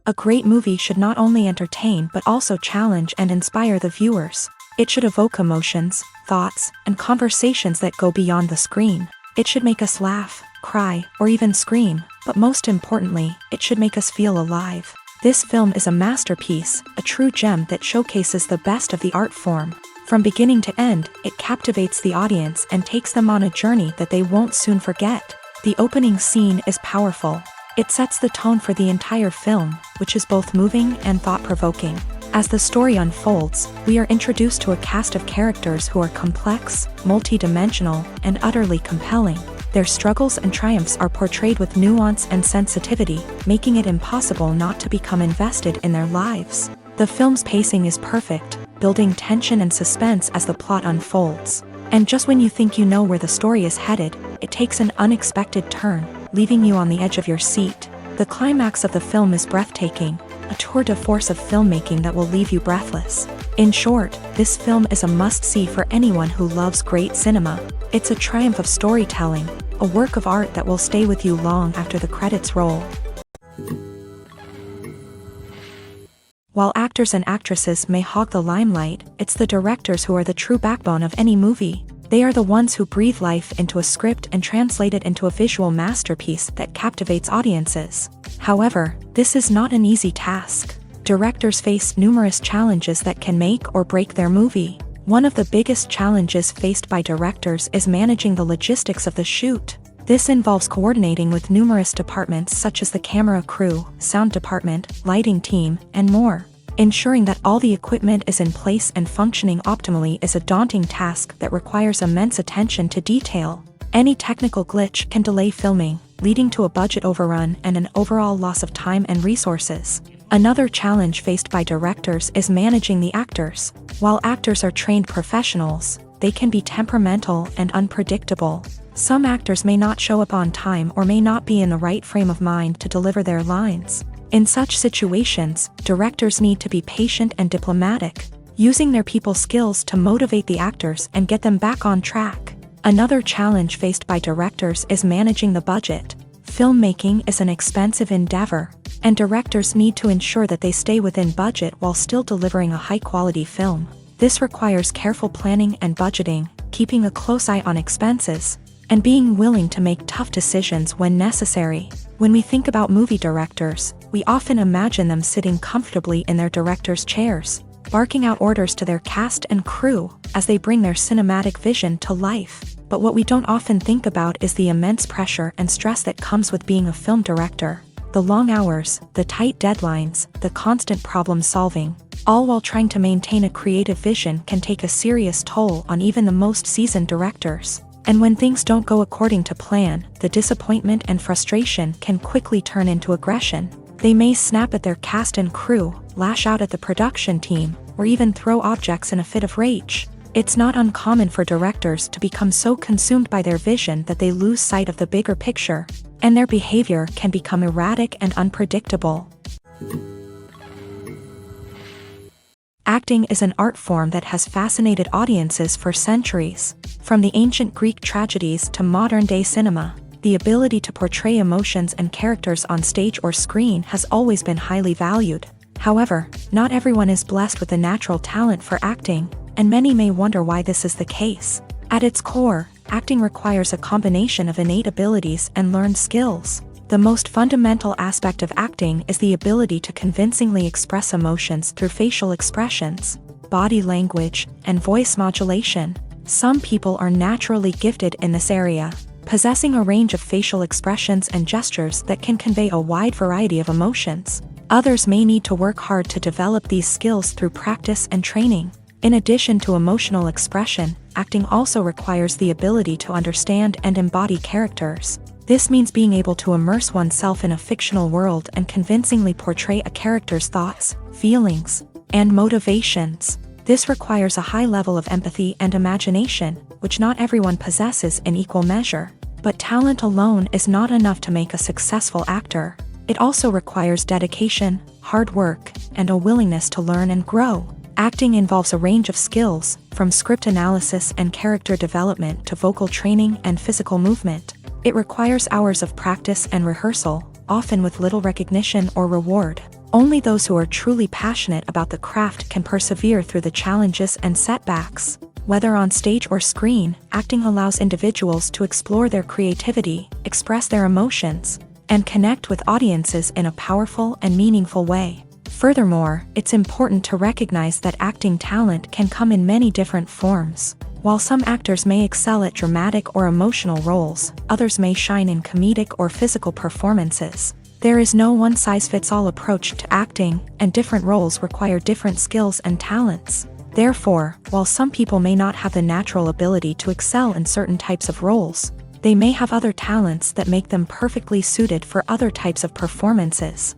A great movie should not only entertain but also challenge and inspire the viewers. It should evoke emotions, thoughts, and conversations that go beyond the screen. It should make us laugh, cry, or even scream, but most importantly, it should make us feel alive. This film is a masterpiece, a true gem that showcases the best of the art form. From beginning to end, it captivates the audience and takes them on a journey that they won't soon forget. The opening scene is powerful. It sets the tone for the entire film, which is both moving and thought-provoking. As the story unfolds, we are introduced to a cast of characters who are complex, multi-dimensional, and utterly compelling. Their struggles and triumphs are portrayed with nuance and sensitivity, making it impossible not to become invested in their lives. The film's pacing is perfect, building tension and suspense as the plot unfolds. And just when you think you know where the story is headed, it takes an unexpected turn, leaving you on the edge of your seat. The climax of the film is breathtaking, a tour de force of filmmaking that will leave you breathless. In short, this film is a must-see for anyone who loves great cinema. It's a triumph of storytelling, a work of art that will stay with you long after the credits roll. While actors and actresses may hog the limelight, it's the directors who are the true backbone of any movie. They are the ones who breathe life into a script and translate it into a visual masterpiece that captivates audiences. However, this is not an easy task. Directors face numerous challenges that can make or break their movie. One of the biggest challenges faced by directors is managing the logistics of the shoot. This involves coordinating with numerous departments such as the camera crew, sound department, lighting team, and more. Ensuring that all the equipment is in place and functioning optimally is a daunting task that requires immense attention to detail. Any technical glitch can delay filming, leading to a budget overrun and an overall loss of time and resources. Another challenge faced by directors is managing the actors. While actors are trained professionals, they can be temperamental and unpredictable. Some actors may not show up on time or may not be in the right frame of mind to deliver their lines. In such situations, directors need to be patient and diplomatic, using their people skills to motivate the actors and get them back on track. Another challenge faced by directors is managing the budget. Filmmaking is an expensive endeavor, and directors need to ensure that they stay within budget while still delivering a high-quality film. This requires careful planning and budgeting, keeping a close eye on expenses, and being willing to make tough decisions when necessary. When we think about movie directors, we often imagine them sitting comfortably in their director's chairs, barking out orders to their cast and crew as they bring their cinematic vision to life. But what we don't often think about is the immense pressure and stress that comes with being a film director. The long hours, the tight deadlines, the constant problem solving, all while trying to maintain a creative vision can take a serious toll on even the most seasoned directors. And when things don't go according to plan, the disappointment and frustration can quickly turn into aggression. They may snap at their cast and crew, lash out at the production team, or even throw objects in a fit of rage. It's not uncommon for directors to become so consumed by their vision that they lose sight of the bigger picture, and their behavior can become erratic and unpredictable. Acting is an art form that has fascinated audiences for centuries. From the ancient Greek tragedies to modern-day cinema, the ability to portray emotions and characters on stage or screen has always been highly valued. However, not everyone is blessed with a natural talent for acting, and many may wonder why this is the case. At its core, acting requires a combination of innate abilities and learned skills. The most fundamental aspect of acting is the ability to convincingly express emotions through facial expressions, body language, and voice modulation. Some people are naturally gifted in this area, possessing a range of facial expressions and gestures that can convey a wide variety of emotions. Others may need to work hard to develop these skills through practice and training. In addition to emotional expression, acting also requires the ability to understand and embody characters. This means being able to immerse oneself in a fictional world and convincingly portray a character's thoughts, feelings, and motivations. This requires a high level of empathy and imagination, which not everyone possesses in equal measure. But talent alone is not enough to make a successful actor. It also requires dedication, hard work, and a willingness to learn and grow. Acting involves a range of skills, from script analysis and character development to vocal training and physical movement. It requires hours of practice and rehearsal, often with little recognition or reward. Only those who are truly passionate about the craft can persevere through the challenges and setbacks. Whether on stage or screen, acting allows individuals to explore their creativity, express their emotions, and connect with audiences in a powerful and meaningful way. Furthermore, it's important to recognize that acting talent can come in many different forms. While some actors may excel at dramatic or emotional roles, others may shine in comedic or physical performances. There is no one-size-fits-all approach to acting, and different roles require different skills and talents. Therefore, while some people may not have the natural ability to excel in certain types of roles, they may have other talents that make them perfectly suited for other types of performances.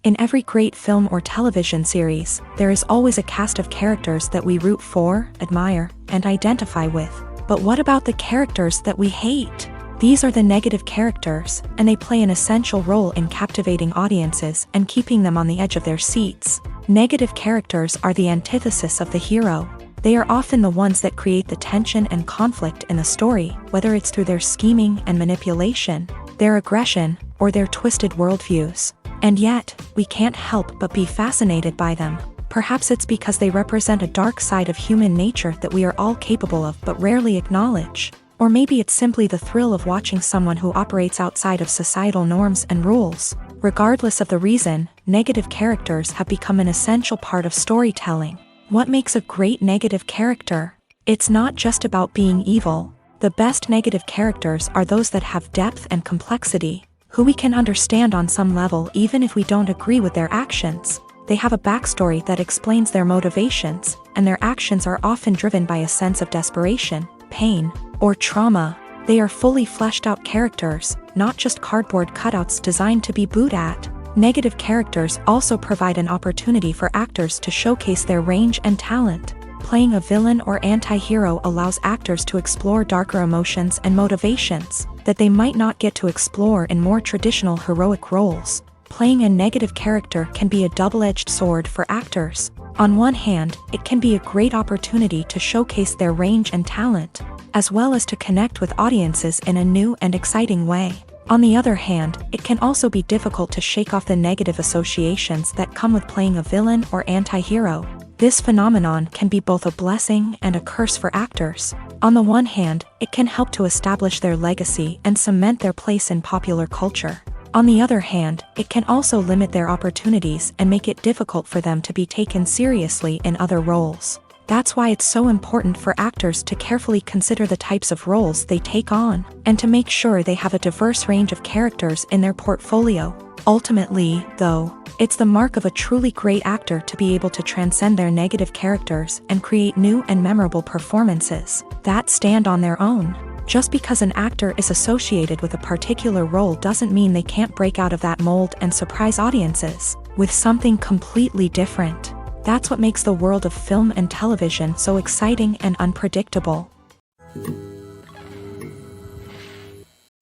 In every great film or television series, there is always a cast of characters that we root for, admire, and identify with. But what about the characters that we hate? These are the negative characters, and they play an essential role in captivating audiences and keeping them on the edge of their seats. Negative characters are the antithesis of the hero. They are often the ones that create the tension and conflict in the story, whether it's through their scheming and manipulation, their aggression, or their twisted worldviews. And yet, we can't help but be fascinated by them. Perhaps it's because they represent a dark side of human nature that we are all capable of but rarely acknowledge. Or maybe it's simply the thrill of watching someone who operates outside of societal norms and rules. Regardless of the reason, negative characters have become an essential part of storytelling. What makes a great negative character? It's not just about being evil. The best negative characters are those that have depth and complexity, who we can understand on some level even if we don't agree with their actions. They have a backstory that explains their motivations, and their actions are often driven by a sense of desperation, pain, or trauma. They are fully fleshed out characters, not just cardboard cutouts designed to be booed at. Negative characters also provide an opportunity for actors to showcase their range and talent. Playing a villain or anti-hero allows actors to explore darker emotions and motivations that they might not get to explore in more traditional heroic roles. Playing a negative character can be a double-edged sword for actors. On one hand, it can be a great opportunity to showcase their range and talent, as well as to connect with audiences in a new and exciting way. On the other hand, it can also be difficult to shake off the negative associations that come with playing a villain or anti-hero. This phenomenon can be both a blessing and a curse for actors. On the one hand, it can help to establish their legacy and cement their place in popular culture. On the other hand, it can also limit their opportunities and make it difficult for them to be taken seriously in other roles. That's why it's so important for actors to carefully consider the types of roles they take on, and to make sure they have a diverse range of characters in their portfolio. Ultimately, though, it's the mark of a truly great actor to be able to transcend their negative characters and create new and memorable performances that stand on their own. Just because an actor is associated with a particular role doesn't mean they can't break out of that mold and surprise audiences with something completely different. That's what makes the world of film and television so exciting and unpredictable.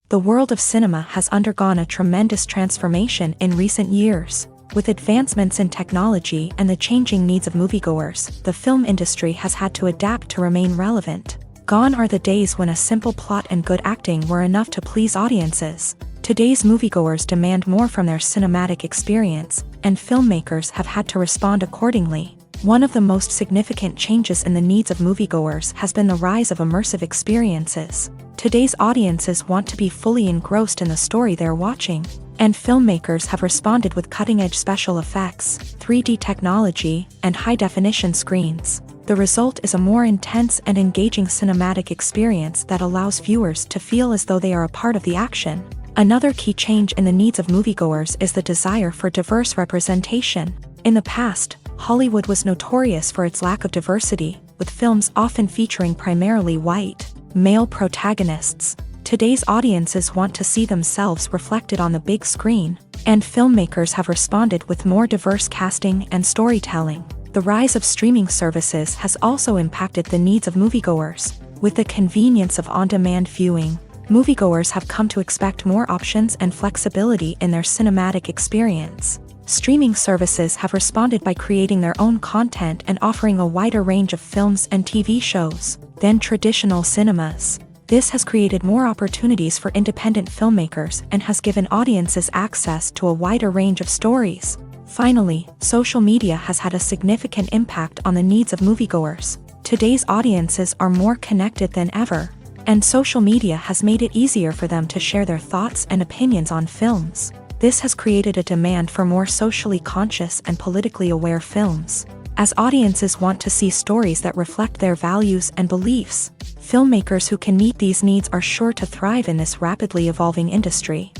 The world of cinema has undergone a tremendous transformation in recent years. With advancements in technology and the changing needs of moviegoers, the film industry has had to adapt to remain relevant. Gone are the days when a simple plot and good acting were enough to please audiences. Today's moviegoers demand more from their cinematic experience, and filmmakers have had to respond accordingly. One of the most significant changes in the needs of moviegoers has been the rise of immersive experiences. Today's audiences want to be fully engrossed in the story they're watching, and filmmakers have responded with cutting-edge special effects, 3D technology, and high-definition screens. The result is a more intense and engaging cinematic experience that allows viewers to feel as though they are a part of the action. Another key change in the needs of moviegoers is the desire for diverse representation. In the past, Hollywood was notorious for its lack of diversity, with films often featuring primarily white, male protagonists. Today's audiences want to see themselves reflected on the big screen, and filmmakers have responded with more diverse casting and storytelling. The rise of streaming services has also impacted the needs of moviegoers. With the convenience of on-demand viewing, moviegoers have come to expect more options and flexibility in their cinematic experience. Streaming services have responded by creating their own content and offering a wider range of films and TV shows than traditional cinemas. This has created more opportunities for independent filmmakers and has given audiences access to a wider range of stories. Finally, social media has had a significant impact on the needs of moviegoers. Today's audiences are more connected than ever, and social media has made it easier for them to share their thoughts and opinions on films. This has created a demand for more socially conscious and politically aware films. As audiences want to see stories that reflect their values and beliefs, filmmakers who can meet these needs are sure to thrive in this rapidly evolving industry.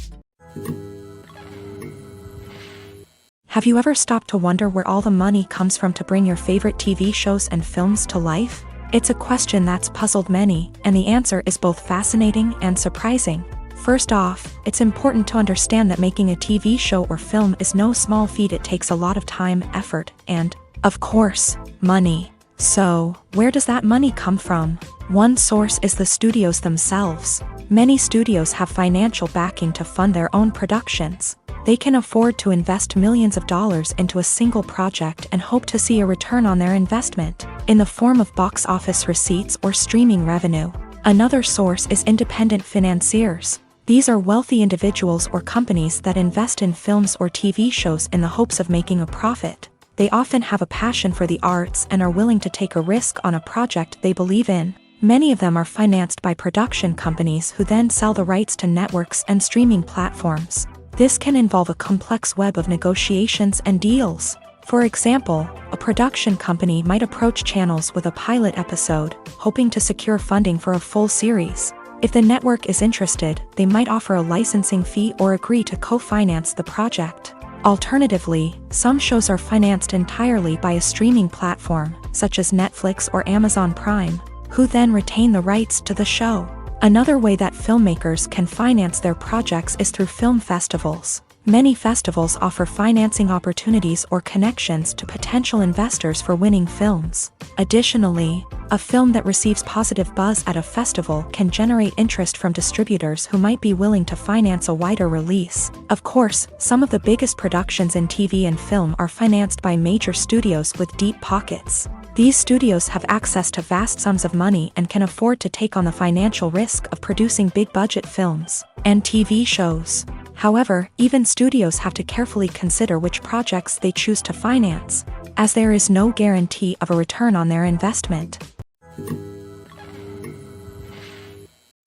Have you ever stopped to wonder where all the money comes from to bring your favorite TV shows and films to life? It's a question that's puzzled many, and the answer is both fascinating and surprising. First off, it's important to understand that making a TV show or film is no small feat. It takes a lot of time, effort, and, of course, money. So, where does that money come from? One source is the studios themselves. Many studios have financial backing to fund their own productions. They can afford to invest millions of dollars into a single project and hope to see a return on their investment, in the form of box office receipts or streaming revenue. Another source is independent financiers. These are wealthy individuals or companies that invest in films or TV shows in the hopes of making a profit. They often have a passion for the arts and are willing to take a risk on a project they believe in. Many of them are financed by production companies who then sell the rights to networks and streaming platforms. This can involve a complex web of negotiations and deals. For example, a production company might approach channels with a pilot episode, hoping to secure funding for a full series. If the network is interested, they might offer a licensing fee or agree to co-finance the project. Alternatively, some shows are financed entirely by a streaming platform, such as Netflix or Amazon Prime, who then retain the rights to the show. Another way that filmmakers can finance their projects is through film festivals. Many festivals offer financing opportunities or connections to potential investors for winning films. Additionally, a film that receives positive buzz at a festival can generate interest from distributors who might be willing to finance a wider release. Of course, some of the biggest productions in TV and film are financed by major studios with deep pockets. These studios have access to vast sums of money and can afford to take on the financial risk of producing big-budget films and TV shows. However, even studios have to carefully consider which projects they choose to finance, as there is no guarantee of a return on their investment.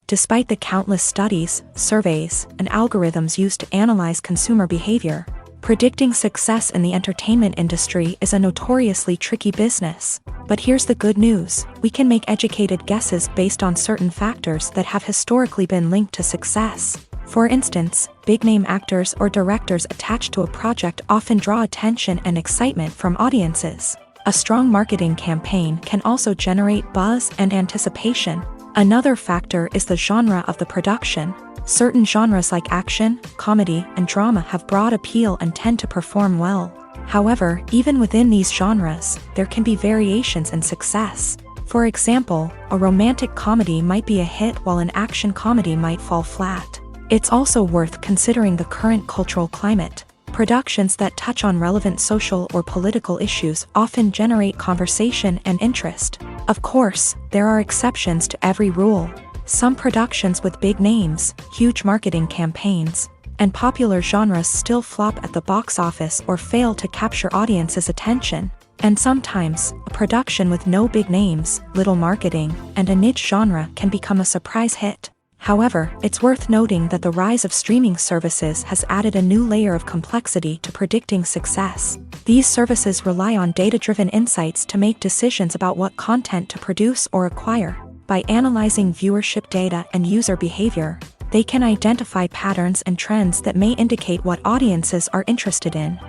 Despite the countless studies, surveys, and algorithms used to analyze consumer behavior, predicting success in the entertainment industry is a notoriously tricky business. But here's the good news: we can make educated guesses based on certain factors that have historically been linked to success. For instance, big-name actors or directors attached to a project often draw attention and excitement from audiences. A strong marketing campaign can also generate buzz and anticipation. Another factor is the genre of the production. Certain genres like action, comedy, and drama have broad appeal and tend to perform well. However, even within these genres, there can be variations in success. For example, a romantic comedy might be a hit while an action comedy might fall flat. It's also worth considering the current cultural climate. Productions that touch on relevant social or political issues often generate conversation and interest. Of course, there are exceptions to every rule. Some productions with big names, huge marketing campaigns, and popular genres still flop at the box office or fail to capture audiences' attention. And sometimes, a production with no big names, little marketing, and a niche genre can become a surprise hit. However, it's worth noting that the rise of streaming services has added a new layer of complexity to predicting success. These services rely on data-driven insights to make decisions about what content to produce or acquire. By analyzing viewership data and user behavior, they can identify patterns and trends that may indicate what audiences are interested in.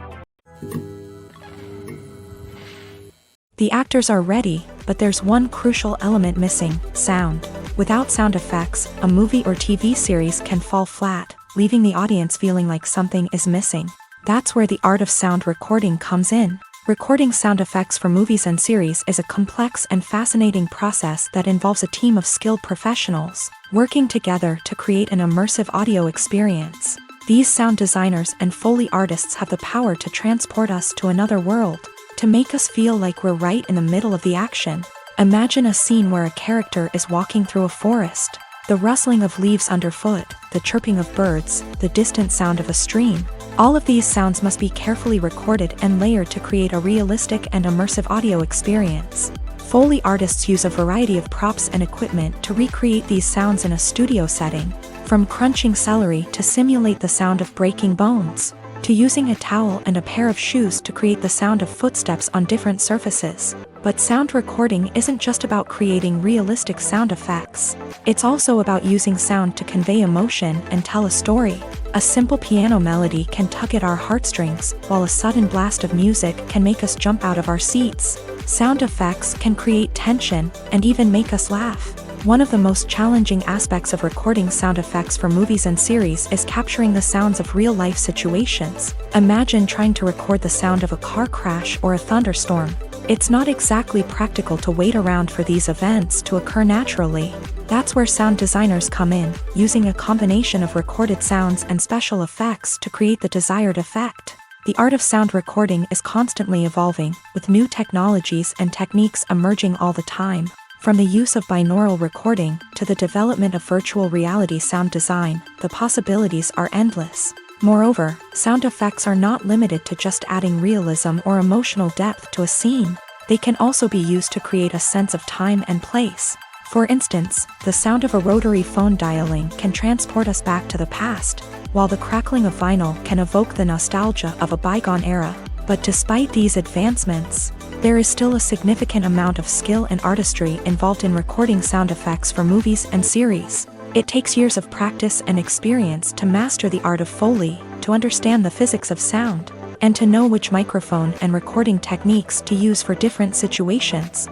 The actors are ready, but there's one crucial element missing: sound. Without sound effects, a movie or TV series can fall flat, leaving the audience feeling like something is missing. That's where the art of sound recording comes in. Recording sound effects for movies and series is a complex and fascinating process that involves a team of skilled professionals working together to create an immersive audio experience. These sound designers and Foley artists have the power to transport us to another world, to make us feel like we're right in the middle of the action. Imagine a scene where a character is walking through a forest. The rustling of leaves underfoot, the chirping of birds, the distant sound of a stream. All of these sounds must be carefully recorded and layered to create a realistic and immersive audio experience. Foley artists use a variety of props and equipment to recreate these sounds in a studio setting, from crunching celery to simulate the sound of breaking bones, to using a towel and a pair of shoes to create the sound of footsteps on different surfaces. But sound recording isn't just about creating realistic sound effects. It's also about using sound to convey emotion and tell a story. A simple piano melody can tug at our heartstrings, while a sudden blast of music can make us jump out of our seats. Sound effects can create tension and even make us laugh. One of the most challenging aspects of recording sound effects for movies and series is capturing the sounds of real-life situations. Imagine trying to record the sound of a car crash or a thunderstorm. It's not exactly practical to wait around for these events to occur naturally. That's where sound designers come in, using a combination of recorded sounds and special effects to create the desired effect. The art of sound recording is constantly evolving, with new technologies and techniques emerging all the time. From the use of binaural recording to the development of virtual reality sound design, the possibilities are endless. Moreover, sound effects are not limited to just adding realism or emotional depth to a scene. They can also be used to create a sense of time and place. For instance, the sound of a rotary phone dialing can transport us back to the past, while the crackling of vinyl can evoke the nostalgia of a bygone era. But despite these advancements, there is still a significant amount of skill and artistry involved in recording sound effects for movies and series. It takes years of practice and experience to master the art of Foley, to understand the physics of sound, and to know which microphone and recording techniques to use for different situations.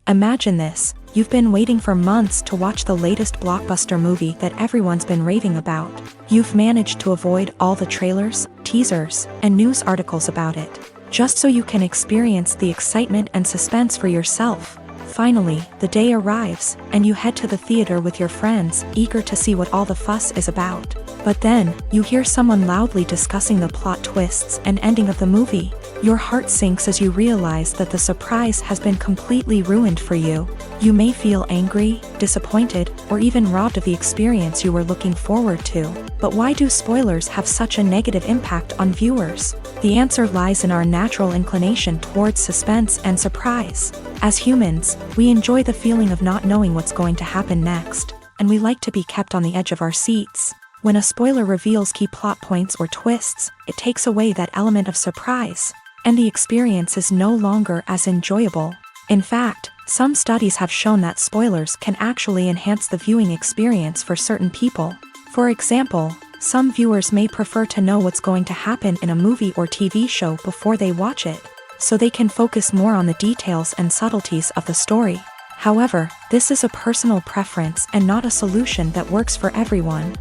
Imagine this: you've been waiting for months to watch the latest blockbuster movie that everyone's been raving about. You've managed to avoid all the trailers, teasers, and news articles about it, just so you can experience the excitement and suspense for yourself. Finally, the day arrives, and you head to the theater with your friends, eager to see what all the fuss is about. But then, you hear someone loudly discussing the plot twists and ending of the movie. Your heart sinks as you realize that the surprise has been completely ruined for you. You may feel angry, disappointed, or even robbed of the experience you were looking forward to. But why do spoilers have such a negative impact on viewers? The answer lies in our natural inclination towards suspense and surprise. As humans, we enjoy the feeling of not knowing what's going to happen next, and we like to be kept on the edge of our seats. When a spoiler reveals key plot points or twists, it takes away that element of surprise, and the experience is no longer as enjoyable. In fact, some studies have shown that spoilers can actually enhance the viewing experience for certain people. For example, some viewers may prefer to know what's going to happen in a movie or TV show before they watch it, so they can focus more on the details and subtleties of the story. However, this is a personal preference and not a solution that works for everyone.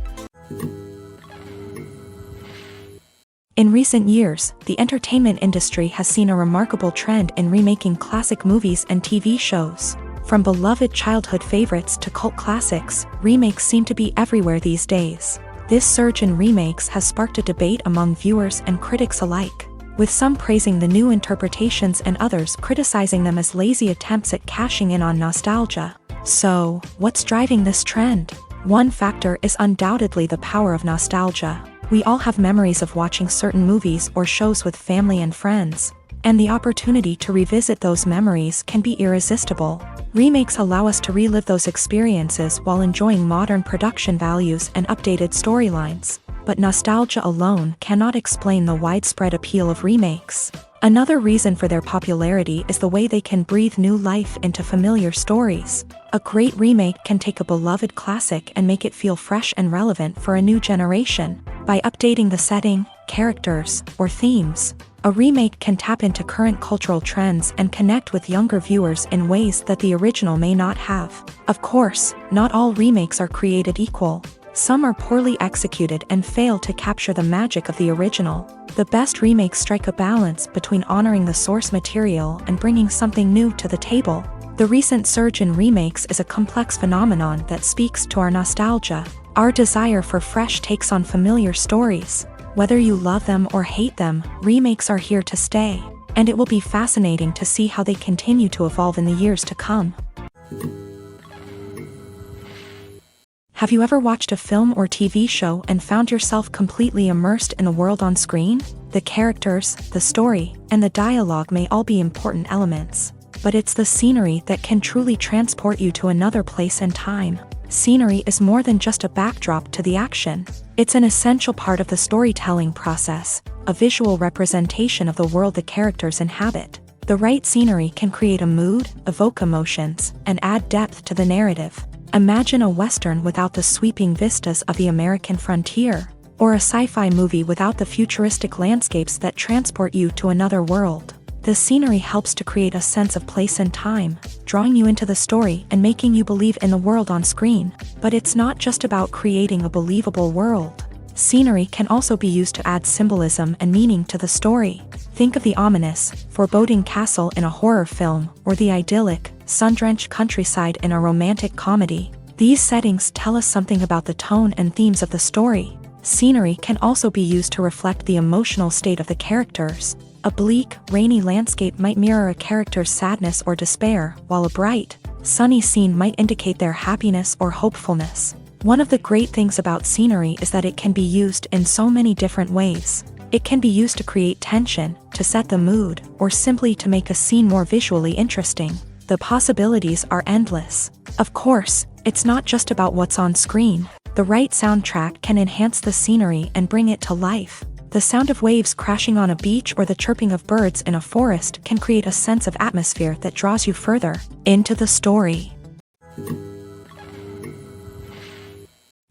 In recent years, the entertainment industry has seen a remarkable trend in remaking classic movies and TV shows. From beloved childhood favorites to cult classics, remakes seem to be everywhere these days. This surge in remakes has sparked a debate among viewers and critics alike, with some praising the new interpretations and others criticizing them as lazy attempts at cashing in on nostalgia. So, what's driving this trend? One factor is undoubtedly the power of nostalgia. We all have memories of watching certain movies or shows with family and friends, and the opportunity to revisit those memories can be irresistible. Remakes allow us to relive those experiences while enjoying modern production values and updated storylines. But nostalgia alone cannot explain the widespread appeal of remakes. Another reason for their popularity is the way they can breathe new life into familiar stories. A great remake can take a beloved classic and make it feel fresh and relevant for a new generation. By updating the setting, characters, or themes, a remake can tap into current cultural trends and connect with younger viewers in ways that the original may not have. Of course, not all remakes are created equal. Some are poorly executed and fail to capture the magic of the original. The best remakes strike a balance between honoring the source material and bringing something new to the table. The recent surge in remakes is a complex phenomenon that speaks to our nostalgia, our desire for fresh takes on familiar stories. Whether you love them or hate them, remakes are here to stay, and it will be fascinating to see how they continue to evolve in the years to come. Have you ever watched a film or TV show and found yourself completely immersed in the world on screen? The characters, the story, and the dialogue may all be important elements, but it's the scenery that can truly transport you to another place and time. Scenery is more than just a backdrop to the action. It's an essential part of the storytelling process, a visual representation of the world the characters inhabit. The right scenery can create a mood, evoke emotions, and add depth to the narrative. Imagine a Western without the sweeping vistas of the American frontier, or a sci-fi movie without the futuristic landscapes that transport you to another world. The scenery helps to create a sense of place and time, drawing you into the story and making you believe in the world on screen. But it's not just about creating a believable world. Scenery can also be used to add symbolism and meaning to the story. Think of the ominous, foreboding castle in a horror film, or the idyllic, sun-drenched countryside in a romantic comedy. These settings tell us something about the tone and themes of the story. Scenery can also be used to reflect the emotional state of the characters. A bleak, rainy landscape might mirror a character's sadness or despair, while a bright, sunny scene might indicate their happiness or hopefulness. One of the great things about scenery is that it can be used in so many different ways. It can be used to create tension, to set the mood, or simply to make a scene more visually interesting. The possibilities are endless. Of course, it's not just about what's on screen. The right soundtrack can enhance the scenery and bring it to life. The sound of waves crashing on a beach or the chirping of birds in a forest can create a sense of atmosphere that draws you further into the story.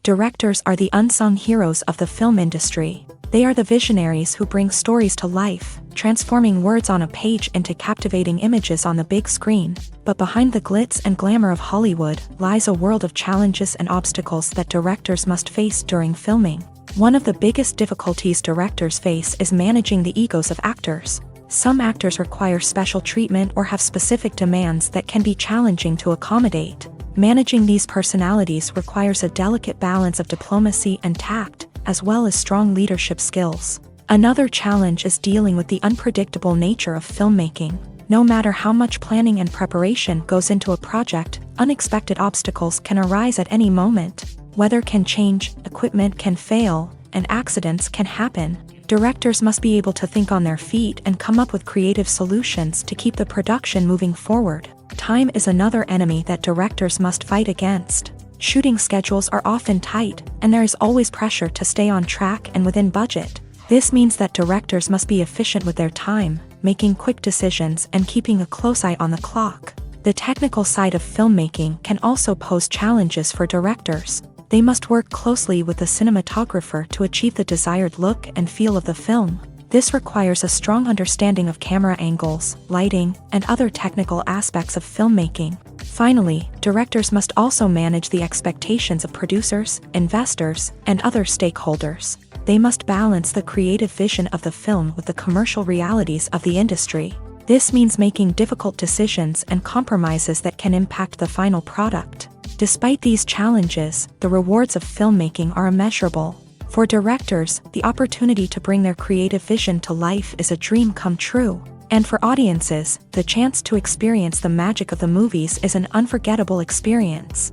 Directors are the unsung heroes of the film industry. They are the visionaries who bring stories to life, transforming words on a page into captivating images on the big screen. But behind the glitz and glamour of Hollywood lies a world of challenges and obstacles that directors must face during filming. One of the biggest difficulties directors face is managing the egos of actors. Some actors require special treatment or have specific demands that can be challenging to accommodate. Managing these personalities requires a delicate balance of diplomacy and tact, as well as strong leadership skills. Another challenge is dealing with the unpredictable nature of filmmaking. No matter how much planning and preparation goes into a project, unexpected obstacles can arise at any moment. Weather can change, equipment can fail, and accidents can happen. Directors must be able to think on their feet and come up with creative solutions to keep the production moving forward. Time is another enemy that directors must fight against. Shooting schedules are often tight, and there is always pressure to stay on track and within budget. This means that directors must be efficient with their time, making quick decisions and keeping a close eye on the clock. The technical side of filmmaking can also pose challenges for directors. They must work closely with the cinematographer to achieve the desired look and feel of the film. This requires a strong understanding of camera angles, lighting, and other technical aspects of filmmaking. Finally, directors must also manage the expectations of producers, investors, and other stakeholders. They must balance the creative vision of the film with the commercial realities of the industry. This means making difficult decisions and compromises that can impact the final product. Despite these challenges, the rewards of filmmaking are immeasurable. For directors, the opportunity to bring their creative vision to life is a dream come true. And for audiences, the chance to experience the magic of the movies is an unforgettable experience.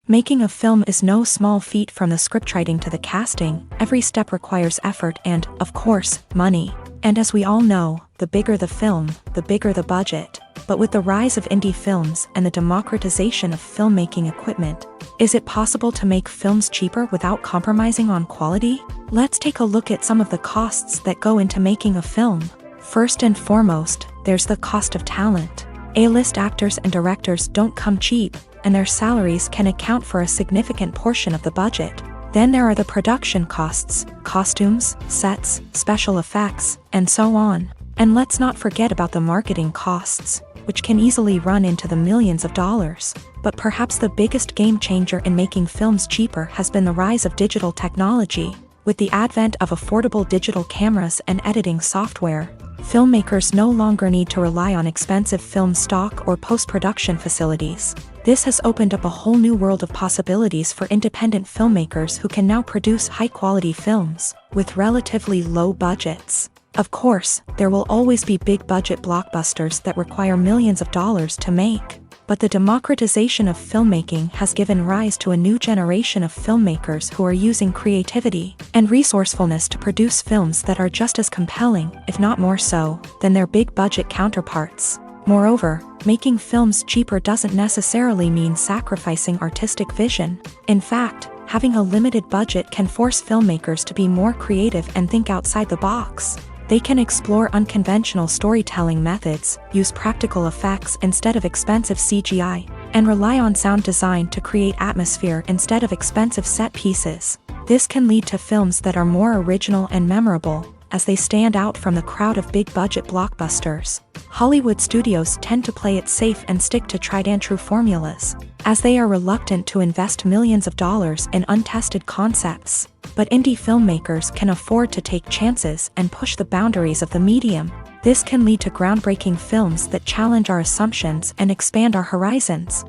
Making a film is no small feat. From the scriptwriting to the casting, every step requires effort and, of course, money. And as we all know, the bigger the film, the bigger the budget. But with the rise of indie films and the democratization of filmmaking equipment, is it possible to make films cheaper without compromising on quality? Let's take a look at some of the costs that go into making a film. First and foremost, there's the cost of talent. A-list actors and directors don't come cheap, and their salaries can account for a significant portion of the budget. Then there are the production costs, costumes, sets, special effects, and so on. And let's not forget about the marketing costs, which can easily run into the millions of dollars. But perhaps the biggest game changer in making films cheaper has been the rise of digital technology. With the advent of affordable digital cameras and editing software, filmmakers no longer need to rely on expensive film stock or post-production facilities. This has opened up a whole new world of possibilities for independent filmmakers who can now produce high-quality films with relatively low budgets. Of course, there will always be big-budget blockbusters that require millions of dollars to make. But the democratization of filmmaking has given rise to a new generation of filmmakers who are using creativity and resourcefulness to produce films that are just as compelling, if not more so, than their big-budget counterparts. Moreover, making films cheaper doesn't necessarily mean sacrificing artistic vision. In fact, having a limited budget can force filmmakers to be more creative and think outside the box. They can explore unconventional storytelling methods, use practical effects instead of expensive CGI, and rely on sound design to create atmosphere instead of expensive set pieces. This can lead to films that are more original and memorable, as they stand out from the crowd of big-budget blockbusters. Hollywood studios tend to play it safe and stick to tried-and-true formulas, as they are reluctant to invest millions of dollars in untested concepts. But indie filmmakers can afford to take chances and push the boundaries of the medium. This can lead to groundbreaking films that challenge our assumptions and expand our horizons.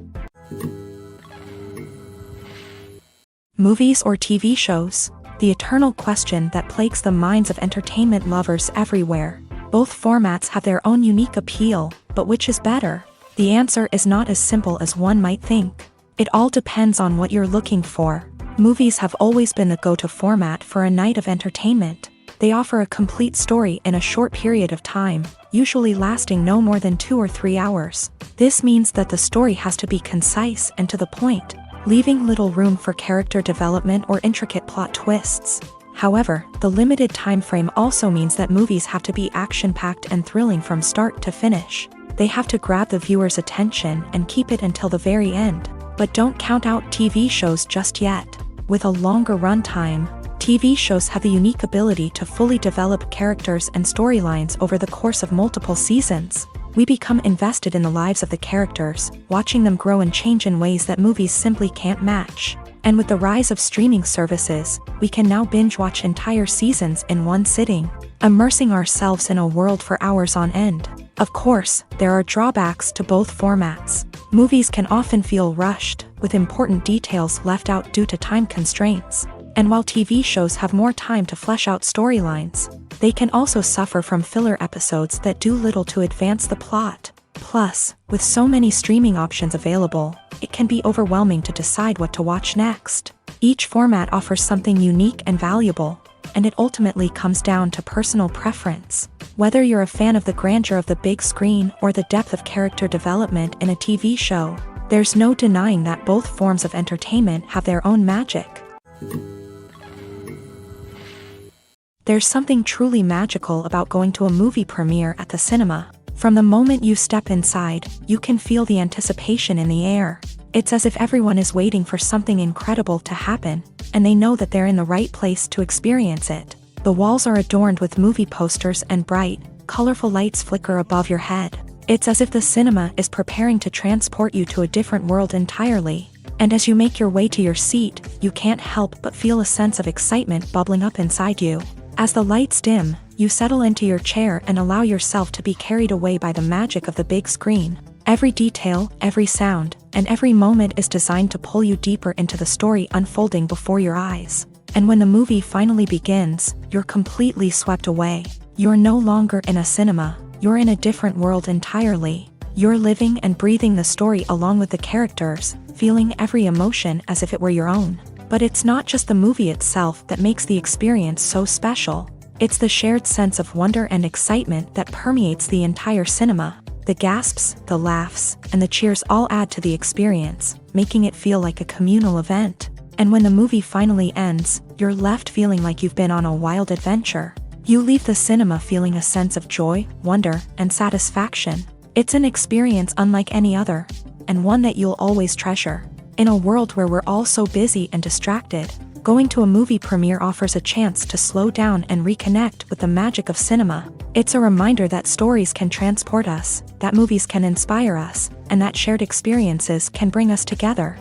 Movies or TV shows? The eternal question that plagues the minds of entertainment lovers everywhere. Both formats have their own unique appeal, but which is better? The answer is not as simple as one might think. It all depends on what you're looking for. Movies have always been the go-to format for a night of entertainment. They offer a complete story in a short period of time, usually lasting no more than 2 or 3 hours. This means that the story has to be concise and to the point, leaving little room for character development or intricate plot twists. However, the limited time frame also means that movies have to be action-packed and thrilling from start to finish. They have to grab the viewer's attention and keep it until the very end. But don't count out TV shows just yet. With a longer runtime, TV shows have the unique ability to fully develop characters and storylines over the course of multiple seasons. We become invested in the lives of the characters, watching them grow and change in ways that movies simply can't match. And with the rise of streaming services, we can now binge-watch entire seasons in one sitting, immersing ourselves in a world for hours on end. Of course, there are drawbacks to both formats. Movies can often feel rushed, with important details left out due to time constraints. And while TV shows have more time to flesh out storylines, they can also suffer from filler episodes that do little to advance the plot. Plus, with so many streaming options available, it can be overwhelming to decide what to watch next. Each format offers something unique and valuable, and it ultimately comes down to personal preference. Whether you're a fan of the grandeur of the big screen or the depth of character development in a TV show, there's no denying that both forms of entertainment have their own magic. There's something truly magical about going to a movie premiere at the cinema. From the moment you step inside, you can feel the anticipation in the air. It's as if everyone is waiting for something incredible to happen, and they know that they're in the right place to experience it. The walls are adorned with movie posters and bright, colorful lights flicker above your head. It's as if the cinema is preparing to transport you to a different world entirely. And as you make your way to your seat, you can't help but feel a sense of excitement bubbling up inside you. As the lights dim, you settle into your chair and allow yourself to be carried away by the magic of the big screen. Every detail, every sound, and every moment is designed to pull you deeper into the story unfolding before your eyes. And when the movie finally begins, you're completely swept away. You're no longer in a cinema, you're in a different world entirely. You're living and breathing the story along with the characters, feeling every emotion as if it were your own. But it's not just the movie itself that makes the experience so special. It's the shared sense of wonder and excitement that permeates the entire cinema. The gasps, the laughs, and the cheers all add to the experience, making it feel like a communal event. And when the movie finally ends, you're left feeling like you've been on a wild adventure. You leave the cinema feeling a sense of joy, wonder, and satisfaction. It's an experience unlike any other, and one that you'll always treasure. In a world where we're all so busy and distracted, going to a movie premiere offers a chance to slow down and reconnect with the magic of cinema. It's a reminder that stories can transport us, that movies can inspire us, and that shared experiences can bring us together.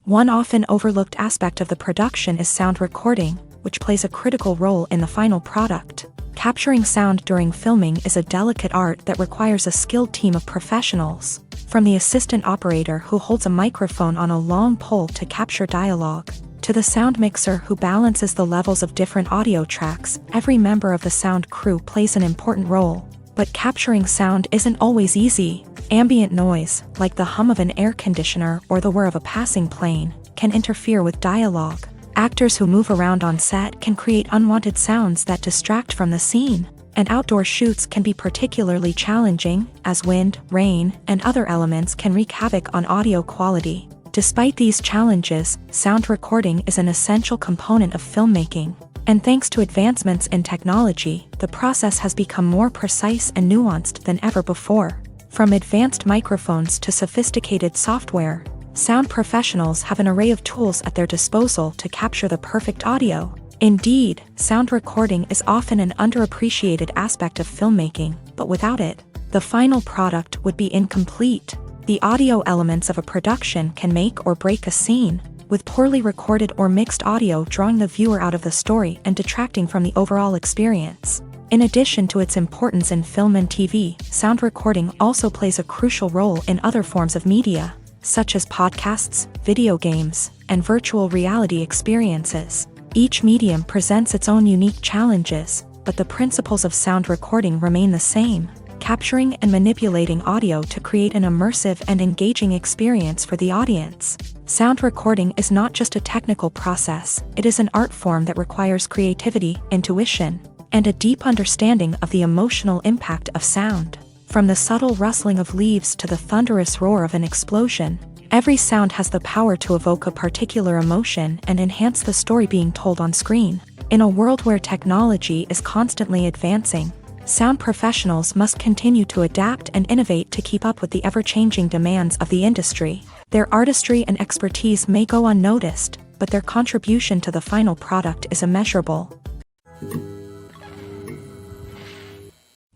One often overlooked aspect of the production is sound recording, which plays a critical role in the final product. Capturing sound during filming is a delicate art that requires a skilled team of professionals. From the assistant operator who holds a microphone on a long pole to capture dialogue, to the sound mixer who balances the levels of different audio tracks, every member of the sound crew plays an important role. But capturing sound isn't always easy. Ambient noise, like the hum of an air conditioner or the whir of a passing plane, can interfere with dialogue. Actors who move around on set can create unwanted sounds that distract from the scene. And outdoor shoots can be particularly challenging, as wind, rain, and other elements can wreak havoc on audio quality. Despite these challenges, sound recording is an essential component of filmmaking. And thanks to advancements in technology, the process has become more precise and nuanced than ever before. From advanced microphones to sophisticated software, sound professionals have an array of tools at their disposal to capture the perfect audio. Indeed, sound recording is often an underappreciated aspect of filmmaking, but without it, the final product would be incomplete. The audio elements of a production can make or break a scene, with poorly recorded or mixed audio drawing the viewer out of the story and detracting from the overall experience. In addition to its importance in film and TV, sound recording also plays a crucial role in other forms of media, such as podcasts, video games, and virtual reality experiences. Each medium presents its own unique challenges, but the principles of sound recording remain the same, capturing and manipulating audio to create an immersive and engaging experience for the audience. Sound recording is not just a technical process, it is an art form that requires creativity, intuition, and a deep understanding of the emotional impact of sound. From the subtle rustling of leaves to the thunderous roar of an explosion, every sound has the power to evoke a particular emotion and enhance the story being told on screen. In a world where technology is constantly advancing, sound professionals must continue to adapt and innovate to keep up with the ever-changing demands of the industry. Their artistry and expertise may go unnoticed, but their contribution to the final product is immeasurable.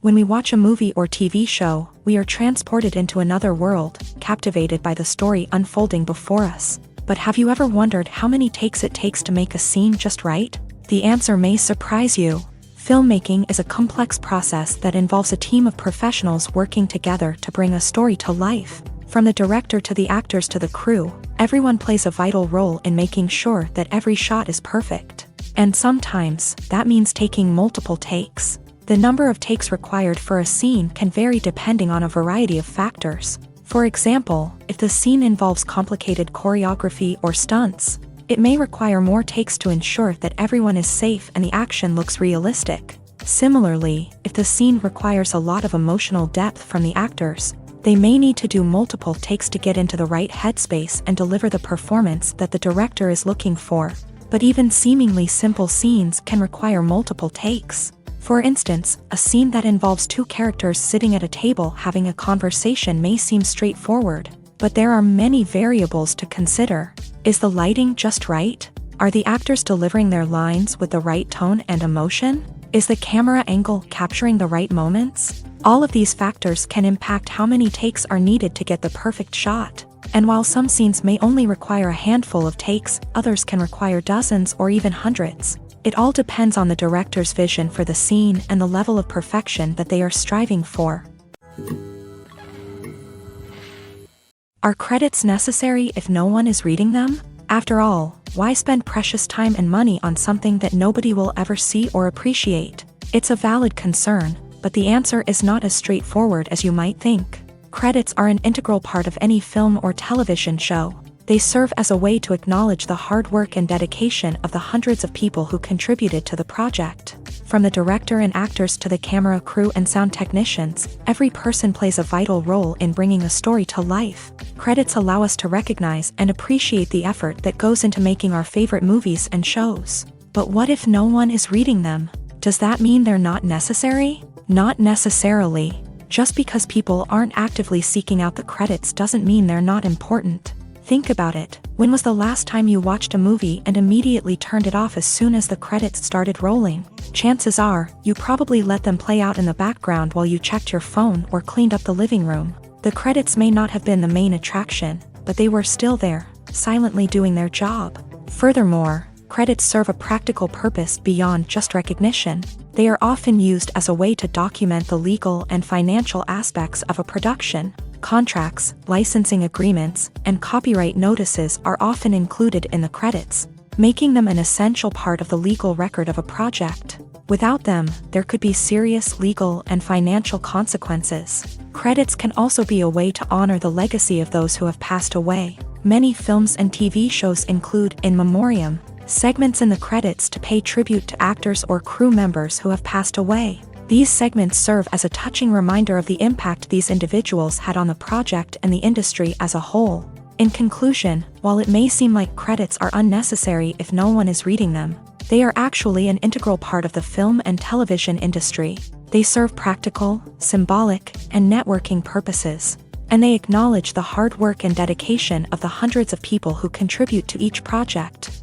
When we watch a movie or TV show, we are transported into another world, captivated by the story unfolding before us. But have you ever wondered how many takes it takes to make a scene just right? The answer may surprise you. Filmmaking is a complex process that involves a team of professionals working together to bring a story to life. From the director to the actors to the crew, everyone plays a vital role in making sure that every shot is perfect. And sometimes, that means taking multiple takes. The number of takes required for a scene can vary depending on a variety of factors. For example, if the scene involves complicated choreography or stunts, it may require more takes to ensure that everyone is safe and the action looks realistic. Similarly, if the scene requires a lot of emotional depth from the actors, they may need to do multiple takes to get into the right headspace and deliver the performance that the director is looking for. But even seemingly simple scenes can require multiple takes. For instance, a scene that involves two characters sitting at a table having a conversation may seem straightforward, but there are many variables to consider. Is the lighting just right? Are the actors delivering their lines with the right tone and emotion? Is the camera angle capturing the right moments? All of these factors can impact how many takes are needed to get the perfect shot. And while some scenes may only require a handful of takes, others can require dozens or even hundreds. It all depends on the director's vision for the scene and the level of perfection that they are striving for. Are credits necessary if no one is reading them? After all, why spend precious time and money on something that nobody will ever see or appreciate? It's a valid concern, but the answer is not as straightforward as you might think. Credits are an integral part of any film or television show. They serve as a way to acknowledge the hard work and dedication of the hundreds of people who contributed to the project. From the director and actors to the camera crew and sound technicians, every person plays a vital role in bringing a story to life. Credits allow us to recognize and appreciate the effort that goes into making our favorite movies and shows. But what if no one is reading them? Does that mean they're not necessary? Not necessarily. Just because people aren't actively seeking out the credits doesn't mean they're not important. Think about it. When was the last time you watched a movie and immediately turned it off as soon as the credits started rolling? Chances are, you probably let them play out in the background while you checked your phone or cleaned up the living room. The credits may not have been the main attraction, but they were still there, silently doing their job. Furthermore, credits serve a practical purpose beyond just recognition. They are often used as a way to document the legal and financial aspects of a production. Contracts, licensing agreements, and copyright notices are often included in the credits, making them an essential part of the legal record of a project. Without them, there could be serious legal and financial consequences. Credits can also be a way to honor the legacy of those who have passed away. Many films and TV shows include in memoriam segments in the credits to pay tribute to actors or crew members who have passed away. These segments serve as a touching reminder of the impact these individuals had on the project and the industry as a whole. In conclusion, while it may seem like credits are unnecessary if no one is reading them, they are actually an integral part of the film and television industry. They serve practical, symbolic, and networking purposes, and they acknowledge the hard work and dedication of the hundreds of people who contribute to each project.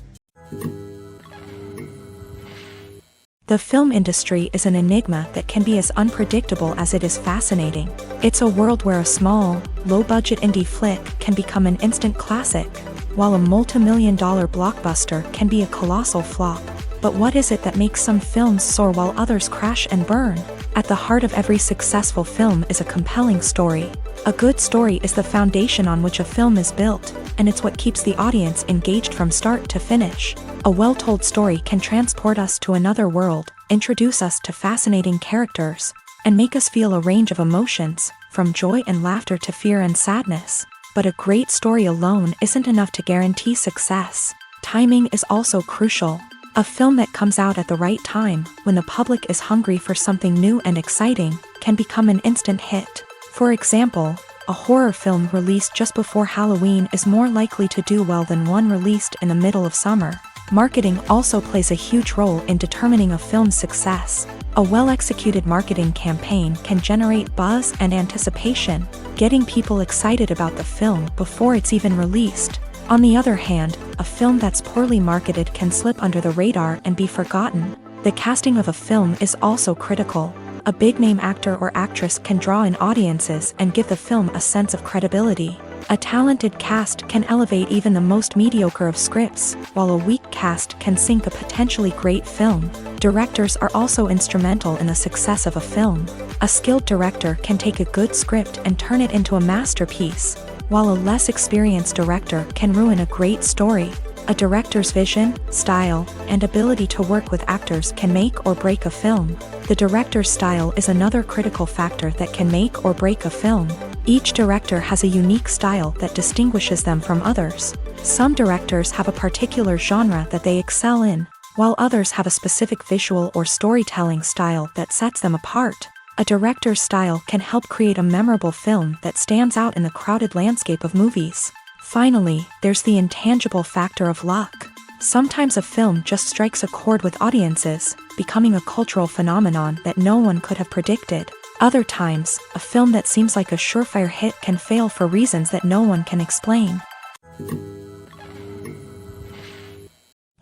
The film industry is an enigma that can be as unpredictable as it is fascinating. It's a world where a small, low-budget indie flick can become an instant classic, while a multi-million-dollar blockbuster can be a colossal flop. But what is it that makes some films soar while others crash and burn? At the heart of every successful film is a compelling story. A good story is the foundation on which a film is built, and it's what keeps the audience engaged from start to finish. A well-told story can transport us to another world, introduce us to fascinating characters, and make us feel a range of emotions, from joy and laughter to fear and sadness. But a great story alone isn't enough to guarantee success. Timing is also crucial. A film that comes out at the right time, when the public is hungry for something new and exciting, can become an instant hit. For example, a horror film released just before Halloween is more likely to do well than one released in the middle of summer. Marketing also plays a huge role in determining a film's success. A well-executed marketing campaign can generate buzz and anticipation, getting people excited about the film before it's even released. On the other hand, a film that's poorly marketed can slip under the radar and be forgotten. The casting of a film is also critical. A big-name actor or actress can draw in audiences and give the film a sense of credibility. A talented cast can elevate even the most mediocre of scripts, while a weak cast can sink a potentially great film. Directors are also instrumental in the success of a film. A skilled director can take a good script and turn it into a masterpiece, while a less experienced director can ruin a great story. A director's vision, style, and ability to work with actors can make or break a film. The director's style is another critical factor that can make or break a film. Each director has a unique style that distinguishes them from others. Some directors have a particular genre that they excel in, while others have a specific visual or storytelling style that sets them apart. A director's style can help create a memorable film that stands out in the crowded landscape of movies. Finally, there's the intangible factor of luck. Sometimes a film just strikes a chord with audiences, becoming a cultural phenomenon that no one could have predicted. Other times, a film that seems like a surefire hit can fail for reasons that no one can explain.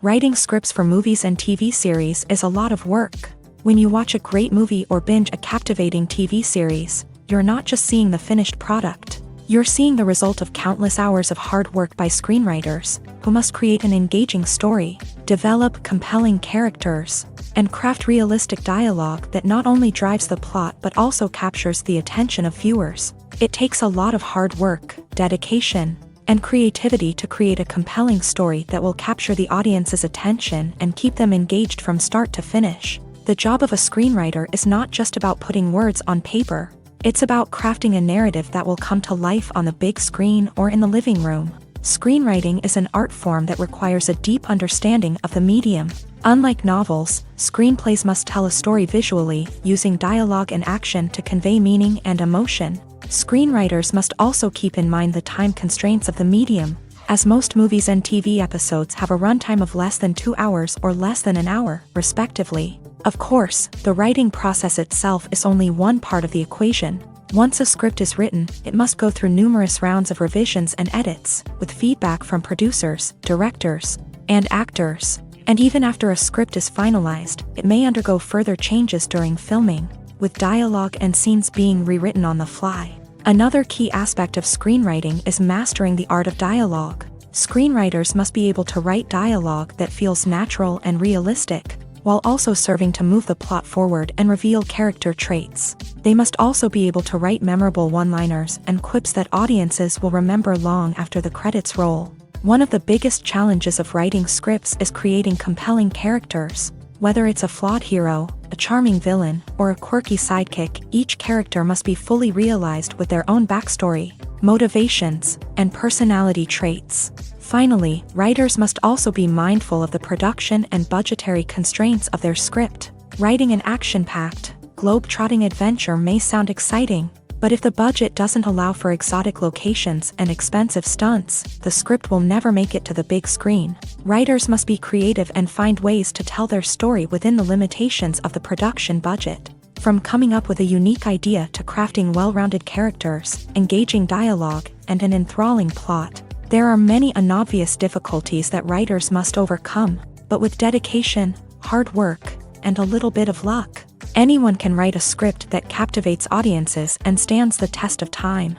Writing scripts for movies and TV series is a lot of work. When you watch a great movie or binge a captivating TV series, you're not just seeing the finished product. You're seeing the result of countless hours of hard work by screenwriters, who must create an engaging story, develop compelling characters, and craft realistic dialogue that not only drives the plot but also captures the attention of viewers. It takes a lot of hard work, dedication, and creativity to create a compelling story that will capture the audience's attention and keep them engaged from start to finish. The job of a screenwriter is not just about putting words on paper. It's about crafting a narrative that will come to life on the big screen or in the living room. Screenwriting is an art form that requires a deep understanding of the medium. Unlike novels, screenplays must tell a story visually, using dialogue and action to convey meaning and emotion. Screenwriters must also keep in mind the time constraints of the medium, as most movies and TV episodes have a runtime of less than 2 hours or less than an hour, respectively. Of course, the writing process itself is only one part of the equation. Once a script is written, it must go through numerous rounds of revisions and edits, with feedback from producers, directors, and actors. And even after a script is finalized, it may undergo further changes during filming, with dialogue and scenes being rewritten on the fly. Another key aspect of screenwriting is mastering the art of dialogue. Screenwriters must be able to write dialogue that feels natural and realistic, while also serving to move the plot forward and reveal character traits. They must also be able to write memorable one-liners and quips that audiences will remember long after the credits roll. One of the biggest challenges of writing scripts is creating compelling characters. Whether it's a flawed hero, a charming villain, or a quirky sidekick, each character must be fully realized with their own backstory, motivations, and personality traits. Finally, writers must also be mindful of the production and budgetary constraints of their script. Writing an action-packed, globe-trotting adventure may sound exciting, but if the budget doesn't allow for exotic locations and expensive stunts, the script will never make it to the big screen. Writers must be creative and find ways to tell their story within the limitations of the production budget. From coming up with a unique idea to crafting well-rounded characters, engaging dialogue, and an enthralling plot, there are many unobvious difficulties that writers must overcome, but with dedication, hard work, and a little bit of luck, anyone can write a script that captivates audiences and stands the test of time.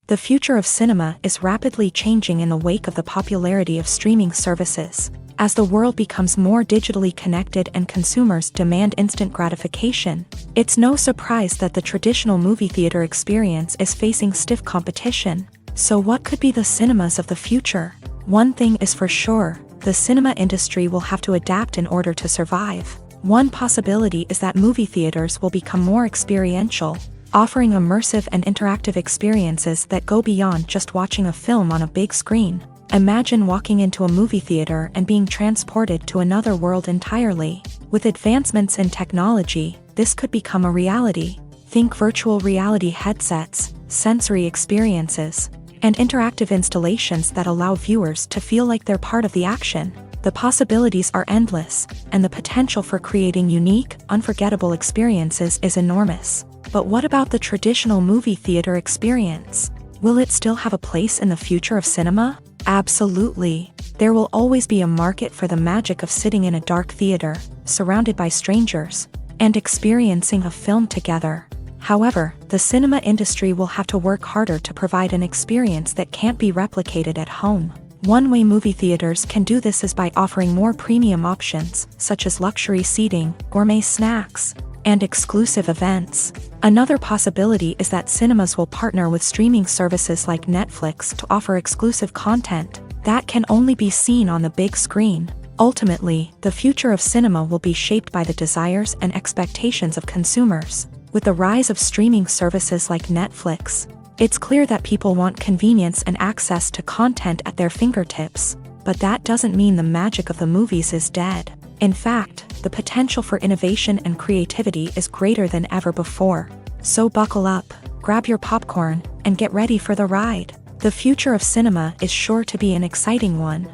The future of cinema is rapidly changing in the wake of the popularity of streaming services. As the world becomes more digitally connected and consumers demand instant gratification, it's no surprise that the traditional movie theater experience is facing stiff competition. So what could be the cinemas of the future? One thing is for sure, the cinema industry will have to adapt in order to survive. One possibility is that movie theaters will become more experiential, offering immersive and interactive experiences that go beyond just watching a film on a big screen. Imagine walking into a movie theater and being transported to another world entirely. With advancements in technology, this could become a reality. Think virtual reality headsets, sensory experiences, and interactive installations that allow viewers to feel like they're part of the action. The possibilities are endless, and the potential for creating unique, unforgettable experiences is enormous. But what about the traditional movie theater experience? Will it still have a place in the future of cinema? Absolutely. There will always be a market for the magic of sitting in a dark theater, surrounded by strangers, and experiencing a film together. However, the cinema industry will have to work harder to provide an experience that can't be replicated at home. One way movie theaters can do this is by offering more premium options, such as luxury seating, gourmet snacks, and exclusive events. Another possibility is that cinemas will partner with streaming services like Netflix to offer exclusive content that can only be seen on the big screen. Ultimately, the future of cinema will be shaped by the desires and expectations of consumers. With the rise of streaming services like Netflix, it's clear that people want convenience and access to content at their fingertips. But that doesn't mean the magic of the movies is dead. In fact, the potential for innovation and creativity is greater than ever before. So buckle up, grab your popcorn, and get ready for the ride. The future of cinema is sure to be an exciting one.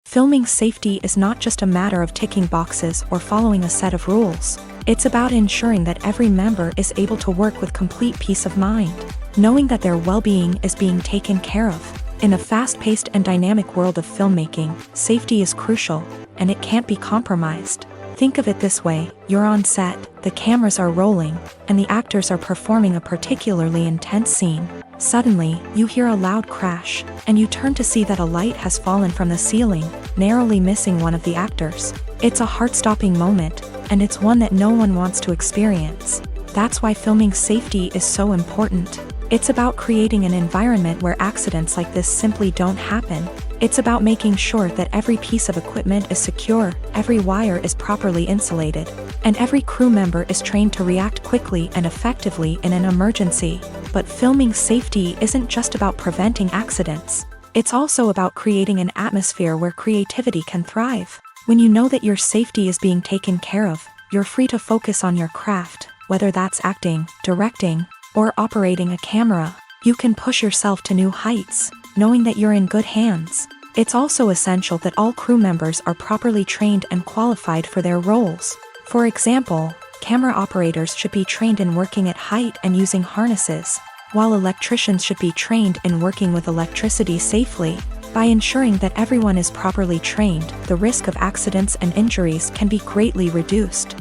Filming safety is not just a matter of ticking boxes or following a set of rules. It's about ensuring that every member is able to work with complete peace of mind, knowing that their well-being is being taken care of. In a fast-paced and dynamic world of filmmaking, safety is crucial, and it can't be compromised. Think of it this way: you're on set, the cameras are rolling, and the actors are performing a particularly intense scene. Suddenly, you hear a loud crash, and you turn to see that a light has fallen from the ceiling, narrowly missing one of the actors. It's a heart-stopping moment, and it's one that no one wants to experience. That's why filming safety is so important. It's about creating an environment where accidents like this simply don't happen. It's about making sure that every piece of equipment is secure, every wire is properly insulated, and every crew member is trained to react quickly and effectively in an emergency. But filming safety isn't just about preventing accidents. It's also about creating an atmosphere where creativity can thrive. When you know that your safety is being taken care of, you're free to focus on your craft, whether that's acting, directing, or operating a camera. You can push yourself to new heights, knowing that you're in good hands. It's also essential that all crew members are properly trained and qualified for their roles. For example, camera operators should be trained in working at height and using harnesses, while electricians should be trained in working with electricity safely. By ensuring that everyone is properly trained, the risk of accidents and injuries can be greatly reduced.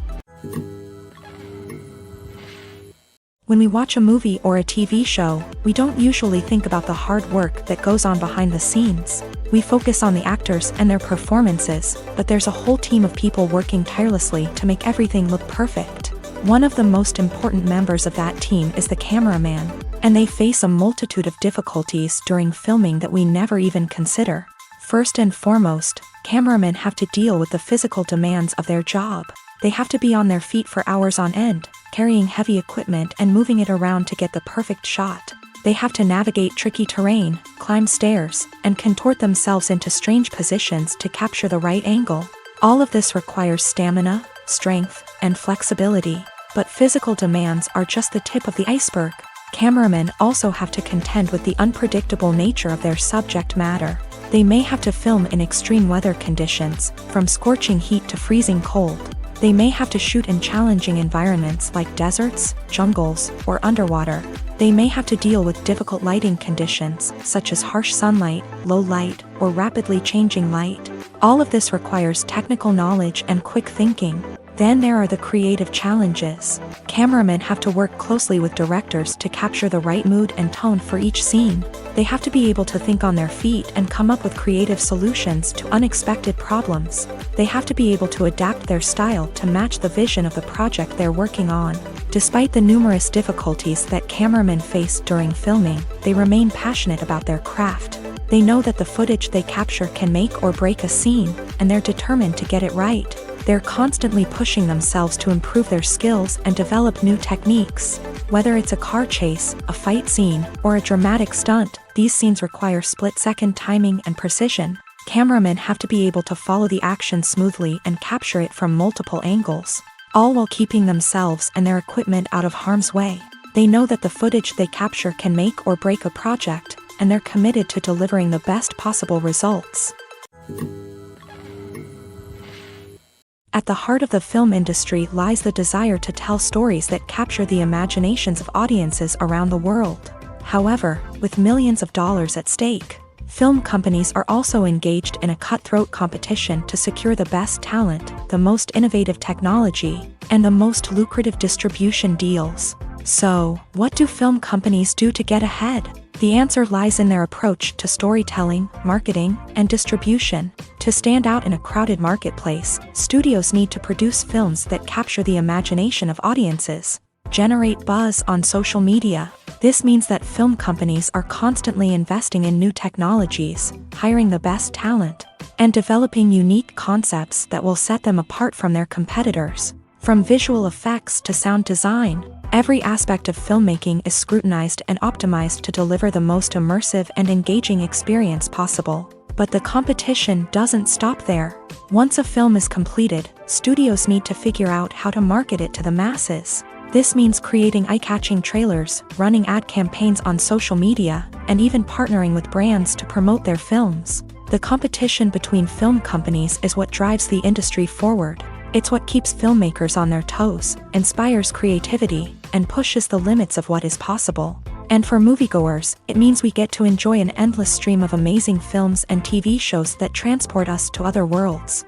When we watch a movie or a TV show, we don't usually think about the hard work that goes on behind the scenes. We focus on the actors and their performances, but there's a whole team of people working tirelessly to make everything look perfect. One of the most important members of that team is the cameraman. And they face a multitude of difficulties during filming that we never even consider. First and foremost, cameramen have to deal with the physical demands of their job. They have to be on their feet for hours on end, carrying heavy equipment and moving it around to get the perfect shot. They have to navigate tricky terrain, climb stairs, and contort themselves into strange positions to capture the right angle. All of this requires stamina, strength, and flexibility. But physical demands are just the tip of the iceberg. Cameramen also have to contend with the unpredictable nature of their subject matter. They may have to film in extreme weather conditions, from scorching heat to freezing cold. They may have to shoot in challenging environments like deserts, jungles, or underwater. They may have to deal with difficult lighting conditions, such as harsh sunlight, low light, or rapidly changing light. All of this requires technical knowledge and quick thinking. Then there are the creative challenges. Cameramen have to work closely with directors to capture the right mood and tone for each scene. They have to be able to think on their feet and come up with creative solutions to unexpected problems. They have to be able to adapt their style to match the vision of the project they're working on. Despite the numerous difficulties that cameramen face during filming, they remain passionate about their craft. They know that the footage they capture can make or break a scene, and they're determined to get it right. They're constantly pushing themselves to improve their skills and develop new techniques. Whether it's a car chase, a fight scene, or a dramatic stunt, these scenes require split-second timing and precision. Cameramen have to be able to follow the action smoothly and capture it from multiple angles, all while keeping themselves and their equipment out of harm's way. They know that the footage they capture can make or break a project, and they're committed to delivering the best possible results. At the heart of the film industry lies the desire to tell stories that capture the imaginations of audiences around the world. However, with millions of dollars at stake, film companies are also engaged in a cutthroat competition to secure the best talent, the most innovative technology, and the most lucrative distribution deals. So, what do film companies do to get ahead? The answer lies in their approach to storytelling, marketing, and distribution. To stand out in a crowded marketplace, studios need to produce films that capture the imagination of audiences, generate buzz on social media. This means that film companies are constantly investing in new technologies, hiring the best talent, and developing unique concepts that will set them apart from their competitors. From visual effects to sound design, every aspect of filmmaking is scrutinized and optimized to deliver the most immersive and engaging experience possible. But the competition doesn't stop there. Once a film is completed, studios need to figure out how to market it to the masses. This means creating eye-catching trailers, running ad campaigns on social media, and even partnering with brands to promote their films. The competition between film companies is what drives the industry forward. It's what keeps filmmakers on their toes, inspires creativity, and pushes the limits of what is possible. And for moviegoers, it means we get to enjoy an endless stream of amazing films and TV shows that transport us to other worlds.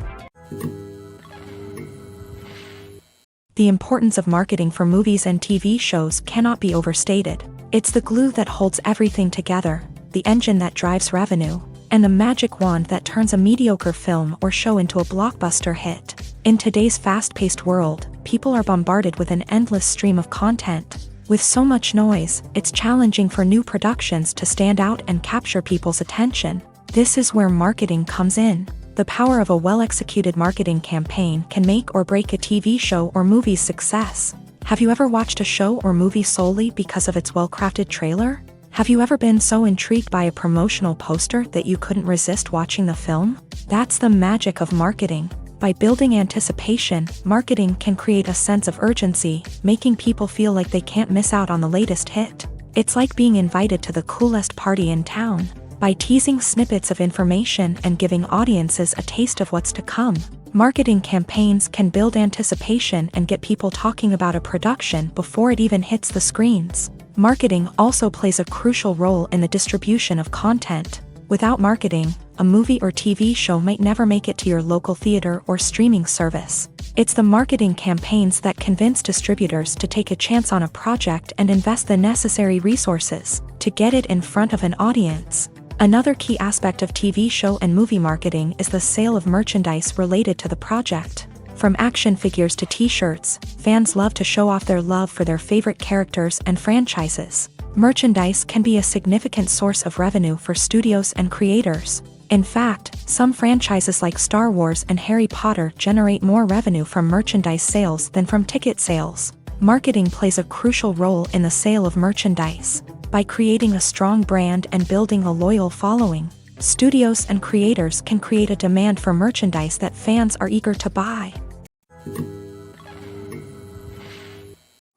The importance of marketing for movies and TV shows cannot be overstated. It's the glue that holds everything together, the engine that drives revenue, and the magic wand that turns a mediocre film or show into a blockbuster hit. In today's fast-paced world, people are bombarded with an endless stream of content. With so much noise, it's challenging for new productions to stand out and capture people's attention. This is where marketing comes in. The power of a well-executed marketing campaign can make or break a TV show or movie's success. Have you ever watched a show or movie solely because of its well-crafted trailer? Have you ever been so intrigued by a promotional poster that you couldn't resist watching the film? That's the magic of marketing. By building anticipation, marketing can create a sense of urgency, making people feel like they can't miss out on the latest hit. It's like being invited to the coolest party in town. By teasing snippets of information and giving audiences a taste of what's to come, marketing campaigns can build anticipation and get people talking about a production before it even hits the screens. Marketing also plays a crucial role in the distribution of content. Without marketing, a movie or TV show might never make it to your local theater or streaming service. It's the marketing campaigns that convince distributors to take a chance on a project and invest the necessary resources to get it in front of an audience. Another key aspect of TV show and movie marketing is the sale of merchandise related to the project. From action figures to t-shirts, fans love to show off their love for their favorite characters and franchises. Merchandise can be a significant source of revenue for studios and creators. In fact, some franchises like Star Wars and Harry Potter generate more revenue from merchandise sales than from ticket sales. Marketing plays a crucial role in the sale of merchandise. By creating a strong brand and building a loyal following, studios and creators can create a demand for merchandise that fans are eager to buy.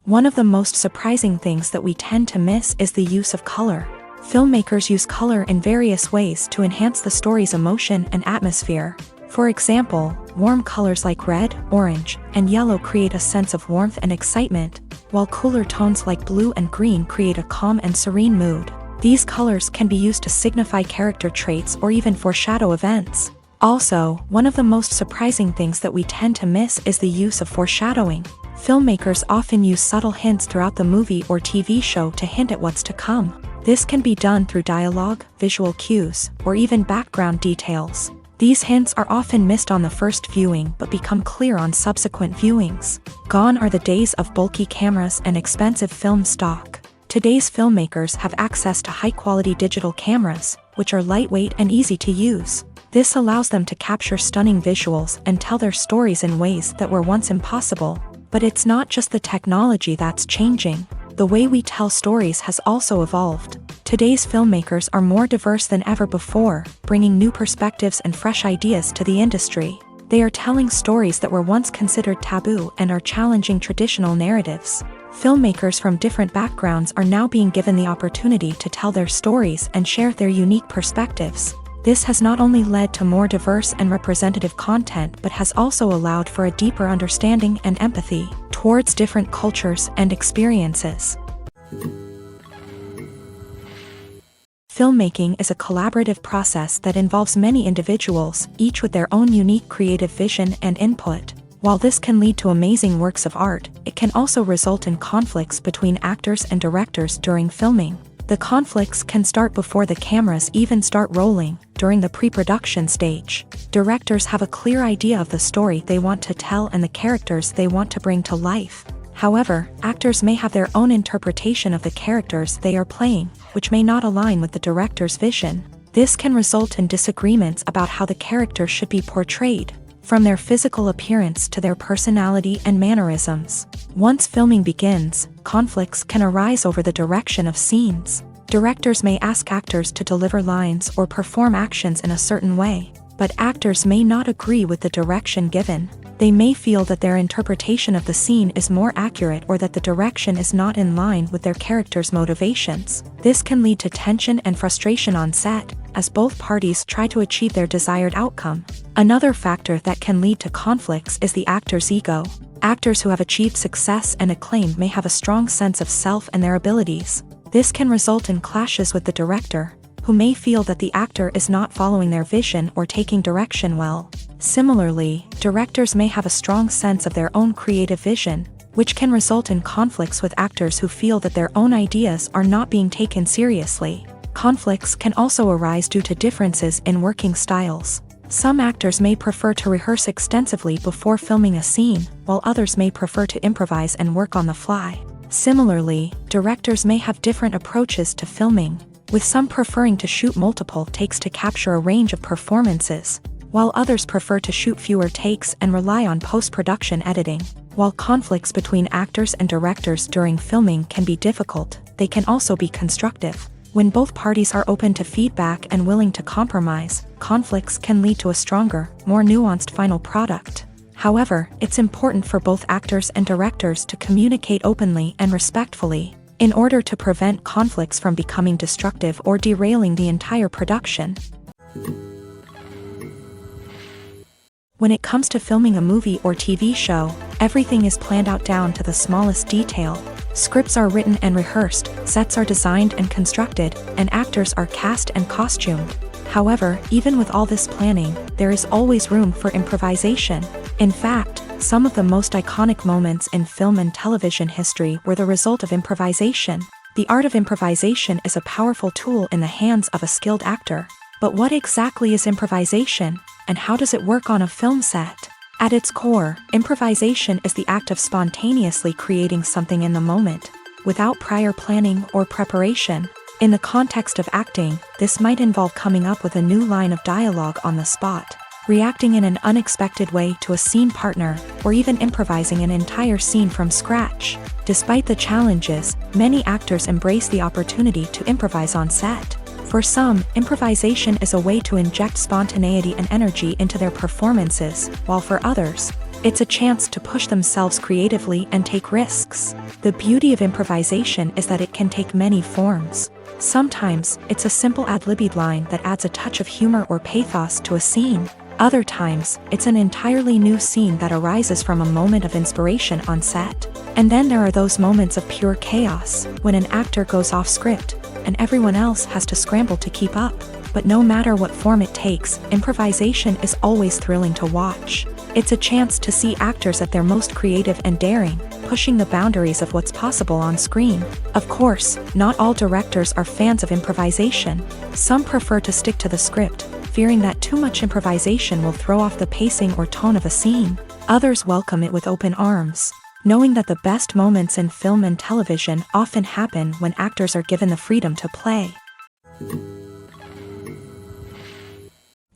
One of the most surprising things that we tend to miss is the use of color. Filmmakers use color in various ways to enhance the story's emotion and atmosphere. For example, warm colors like red, orange, and yellow create a sense of warmth and excitement, while cooler tones like blue and green create a calm and serene mood. These colors can be used to signify character traits or even foreshadow events. Also, one of the most surprising things that we tend to miss is the use of foreshadowing. Filmmakers often use subtle hints throughout the movie or TV show to hint at what's to come. This can be done through dialogue, visual cues, or even background details. These hints are often missed on the first viewing but become clear on subsequent viewings. Gone are the days of bulky cameras and expensive film stock. Today's filmmakers have access to high-quality digital cameras, which are lightweight and easy to use. This allows them to capture stunning visuals and tell their stories in ways that were once impossible. But it's not just the technology that's changing. The way we tell stories has also evolved. Today's filmmakers are more diverse than ever before, bringing new perspectives and fresh ideas to the industry. They are telling stories that were once considered taboo and are challenging traditional narratives. Filmmakers from different backgrounds are now being given the opportunity to tell their stories and share their unique perspectives. This has not only led to more diverse and representative content but has also allowed for a deeper understanding and empathy towards different cultures and experiences. Filmmaking is a collaborative process that involves many individuals, each with their own unique creative vision and input. While this can lead to amazing works of art, it can also result in conflicts between actors and directors during filming. The conflicts can start before the cameras even start rolling, during the pre-production stage. Directors have a clear idea of the story they want to tell and the characters they want to bring to life. However, actors may have their own interpretation of the characters they are playing, which may not align with the director's vision. This can result in disagreements about how the character should be portrayed, from their physical appearance to their personality and mannerisms. Once filming begins, conflicts can arise over the direction of scenes. Directors may ask actors to deliver lines or perform actions in a certain way, but actors may not agree with the direction given. They may feel that their interpretation of the scene is more accurate or that the direction is not in line with their character's motivations. This can lead to tension and frustration on set, as both parties try to achieve their desired outcome. Another factor that can lead to conflicts is the actor's ego. Actors who have achieved success and acclaim may have a strong sense of self and their abilities. This can result in clashes with the director, who may feel that the actor is not following their vision or taking direction well. Similarly, directors may have a strong sense of their own creative vision, which can result in conflicts with actors who feel that their own ideas are not being taken seriously. Conflicts can also arise due to differences in working styles. Some actors may prefer to rehearse extensively before filming a scene, while others may prefer to improvise and work on the fly. Similarly, directors may have different approaches to filming, with some preferring to shoot multiple takes to capture a range of performances, while others prefer to shoot fewer takes and rely on post-production editing. While conflicts between actors and directors during filming can be difficult, they can also be constructive. When both parties are open to feedback and willing to compromise, conflicts can lead to a stronger, more nuanced final product. However, it's important for both actors and directors to communicate openly and respectfully, in order to prevent conflicts from becoming destructive or derailing the entire production. When it comes to filming a movie or TV show, everything is planned out down to the smallest detail. Scripts are written and rehearsed, sets are designed and constructed, and actors are cast and costumed. However, even with all this planning, there is always room for improvisation. In fact, some of the most iconic moments in film and television history were the result of improvisation. The art of improvisation is a powerful tool in the hands of a skilled actor. But what exactly is improvisation, and how does it work on a film set? At its core, improvisation is the act of spontaneously creating something in the moment. without prior planning or preparation. In the context of acting, this might involve coming up with a new line of dialogue on the spot, reacting in an unexpected way to a scene partner, or even improvising an entire scene from scratch. Despite the challenges, many actors embrace the opportunity to improvise on set. For some, improvisation is a way to inject spontaneity and energy into their performances, while for others, it's a chance to push themselves creatively and take risks. The beauty of improvisation is that it can take many forms. Sometimes, it's a simple ad-libbed line that adds a touch of humor or pathos to a scene. Other times, it's an entirely new scene that arises from a moment of inspiration on set. And then there are those moments of pure chaos, when an actor goes off script, and everyone else has to scramble to keep up. But no matter what form it takes, improvisation is always thrilling to watch. It's a chance to see actors at their most creative and daring, pushing the boundaries of what's possible on screen. Of course, not all directors are fans of improvisation. Some prefer to stick to the script, fearing that too much improvisation will throw off the pacing or tone of a scene. Others welcome it with open arms, knowing that the best moments in film and television often happen when actors are given the freedom to play.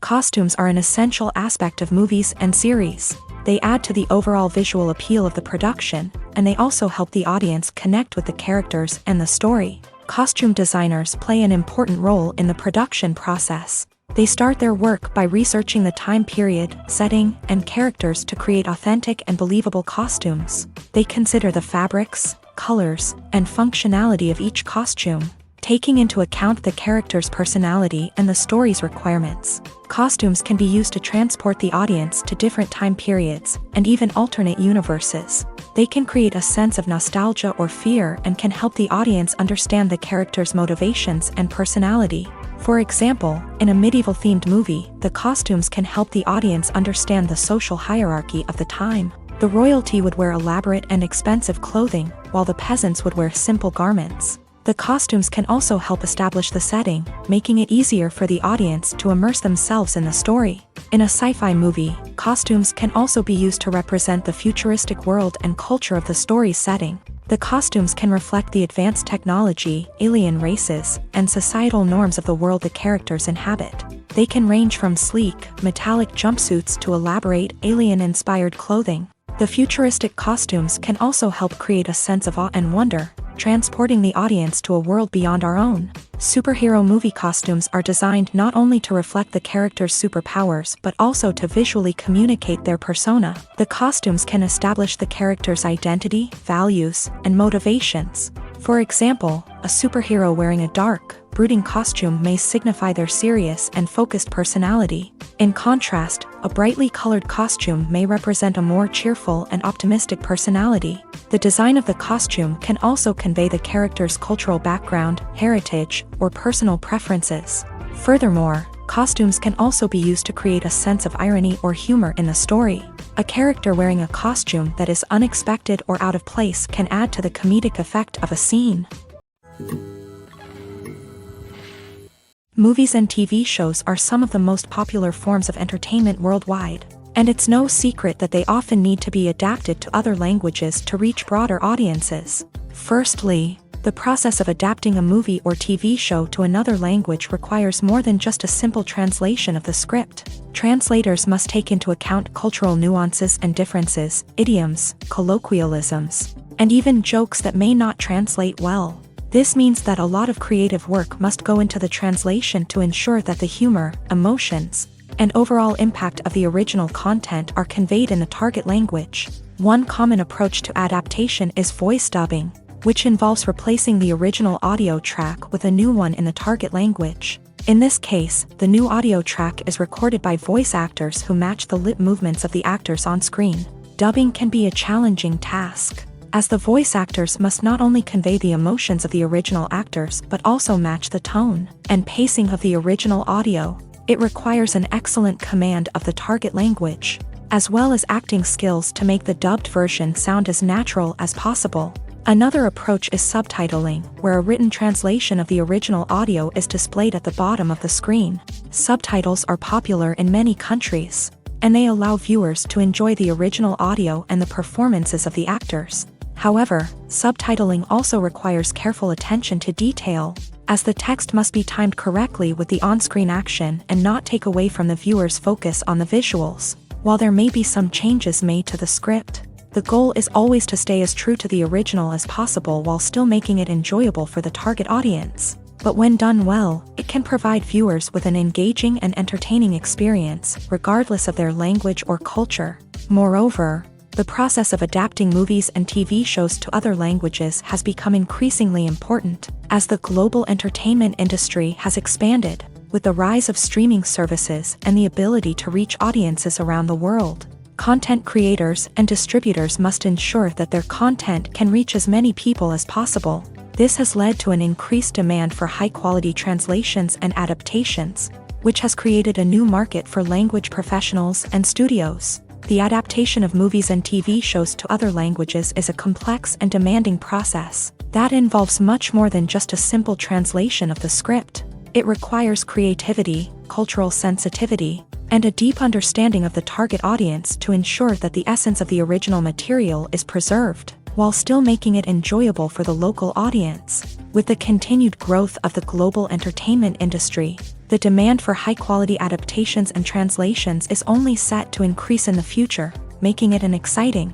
Costumes are an essential aspect of movies and series. They add to the overall visual appeal of the production, and they also help the audience connect with the characters and the story. Costume designers play an important role in the production process. They start their work by researching the time period, setting, and characters to create authentic and believable costumes. They consider the fabrics, colors, and functionality of each costume, taking into account the character's personality and the story's requirements. Costumes can be used to transport the audience to different time periods, and even alternate universes. They can create a sense of nostalgia or fear and can help the audience understand the character's motivations and personality. For example, in a medieval-themed movie, the costumes can help the audience understand the social hierarchy of the time. The royalty would wear elaborate and expensive clothing, while the peasants would wear simple garments. The costumes can also help establish the setting, making it easier for the audience to immerse themselves in the story. In a sci-fi movie, costumes can also be used to represent the futuristic world and culture of the story's setting. The costumes can reflect the advanced technology, alien races, and societal norms of the world the characters inhabit. They can range from sleek, metallic jumpsuits to elaborate, alien-inspired clothing. The futuristic costumes can also help create a sense of awe and wonder, transporting the audience to a world beyond our own. Superhero movie costumes are designed not only to reflect the character's superpowers but also to visually communicate their persona. The costumes can establish the character's identity, values, and motivations. For example, a superhero wearing a dark, brooding costume may signify their serious and focused personality. In contrast, a brightly colored costume may represent a more cheerful and optimistic personality. The design of the costume can also convey the character's cultural background, heritage, or personal preferences. Furthermore, costumes can also be used to create a sense of irony or humor in the story. A character wearing a costume that is unexpected or out of place can add to the comedic effect of a scene. Movies and TV shows are some of the most popular forms of entertainment worldwide, and it's no secret that they often need to be adapted to other languages to reach broader audiences. Firstly, the process of adapting a movie or TV show to another language requires more than just a simple translation of the script. Translators must take into account cultural nuances and differences, idioms, colloquialisms, and even jokes that may not translate well. This means that a lot of creative work must go into the translation to ensure that the humor, emotions, and overall impact of the original content are conveyed in the target language. One common approach to adaptation is voice dubbing, which involves replacing the original audio track with a new one in the target language. In this case, the new audio track is recorded by voice actors who match the lip movements of the actors on screen. Dubbing can be a challenging task, as the voice actors must not only convey the emotions of the original actors but also match the tone and pacing of the original audio. It requires an excellent command of the target language, as well as acting skills to make the dubbed version sound as natural as possible. Another approach is subtitling, where a written translation of the original audio is displayed at the bottom of the screen. Subtitles are popular in many countries, and they allow viewers to enjoy the original audio and the performances of the actors. However, subtitling also requires careful attention to detail, as the text must be timed correctly with the on-screen action and not take away from the viewer's focus on the visuals. While there may be some changes made to the script, the goal is always to stay as true to the original as possible while still making it enjoyable for the target audience. But when done well, it can provide viewers with an engaging and entertaining experience, regardless of their language or culture. Moreover, the process of adapting movies and TV shows to other languages has become increasingly important, as the global entertainment industry has expanded, with the rise of streaming services and the ability to reach audiences around the world. Content creators and distributors must ensure that their content can reach as many people as possible. This has led to an increased demand for high-quality translations and adaptations, which has created a new market for language professionals and studios. The adaptation of movies and TV shows to other languages is a complex and demanding process that involves much more than just a simple translation of the script. It requires creativity, cultural sensitivity, and a deep understanding of the target audience to ensure that the essence of the original material is preserved, while still making it enjoyable for the local audience. With the continued growth of the global entertainment industry, the demand for high-quality adaptations and translations is only set to increase in the future, making it an exciting.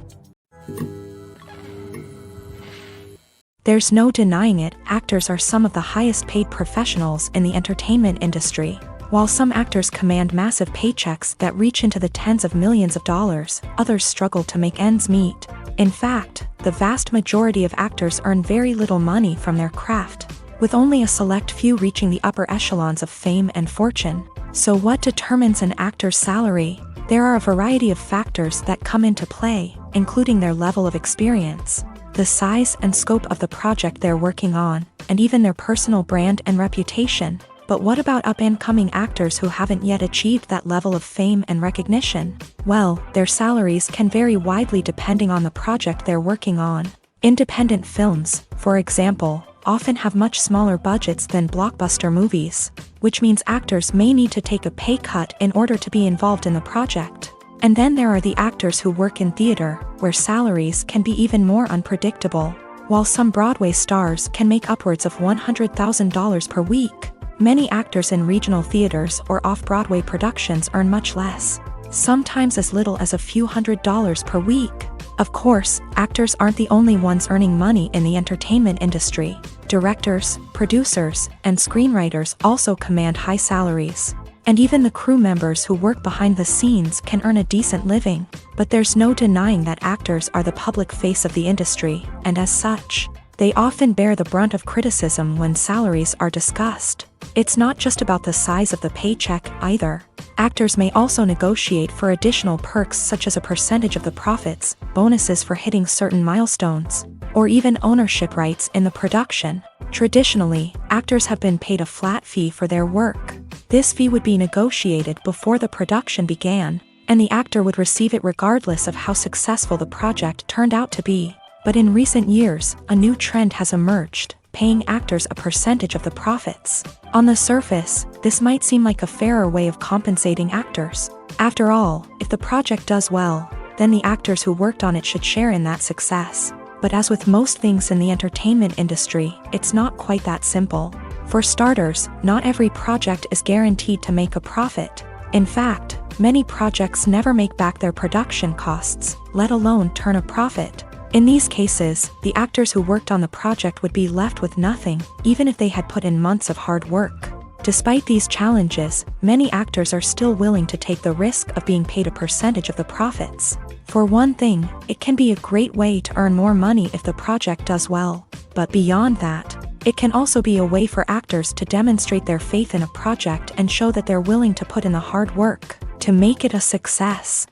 There's no denying it, actors are some of the highest-paid professionals in the entertainment industry. While some actors command massive paychecks that reach into the tens of millions of dollars, others struggle to make ends meet. In fact, the vast majority of actors earn very little money from their craft, with only a select few reaching the upper echelons of fame and fortune. So what determines an actor's salary? There are a variety of factors that come into play, including their level of experience, the size and scope of the project they're working on, and even their personal brand and reputation. But what about up-and-coming actors who haven't yet achieved that level of fame and recognition? Well, their salaries can vary widely depending on the project they're working on. Independent films, for example, often have much smaller budgets than blockbuster movies, which means actors may need to take a pay cut in order to be involved in the project. And then there are the actors who work in theater, where salaries can be even more unpredictable. While some Broadway stars can make upwards of $100,000 per week, many actors in regional theaters or off-Broadway productions earn much less, sometimes as little as a few $100s per week. Of course, actors aren't the only ones earning money in the entertainment industry. Directors, producers, and screenwriters also command high salaries. And even the crew members who work behind the scenes can earn a decent living. But there's no denying that actors are the public face of the industry, and as such, they often bear the brunt of criticism when salaries are discussed. It's not just about the size of the paycheck, either. Actors may also negotiate for additional perks such as a percentage of the profits, bonuses for hitting certain milestones, or even ownership rights in the production. Traditionally, actors have been paid a flat fee for their work. This fee would be negotiated before the production began, and the actor would receive it regardless of how successful the project turned out to be. But in recent years, a new trend has emerged, paying actors a percentage of the profits. On the surface, this might seem like a fairer way of compensating actors. After all, if the project does well, then the actors who worked on it should share in that success. But as with most things in the entertainment industry, it's not quite that simple. For starters, not every project is guaranteed to make a profit. In fact, many projects never make back their production costs, let alone turn a profit. In these cases, the actors who worked on the project would be left with nothing, even if they had put in months of hard work. Despite these challenges, many actors are still willing to take the risk of being paid a percentage of the profits. For one thing, it can be a great way to earn more money if the project does well. But beyond that, it can also be a way for actors to demonstrate their faith in a project and show that they're willing to put in the hard work to make it a success.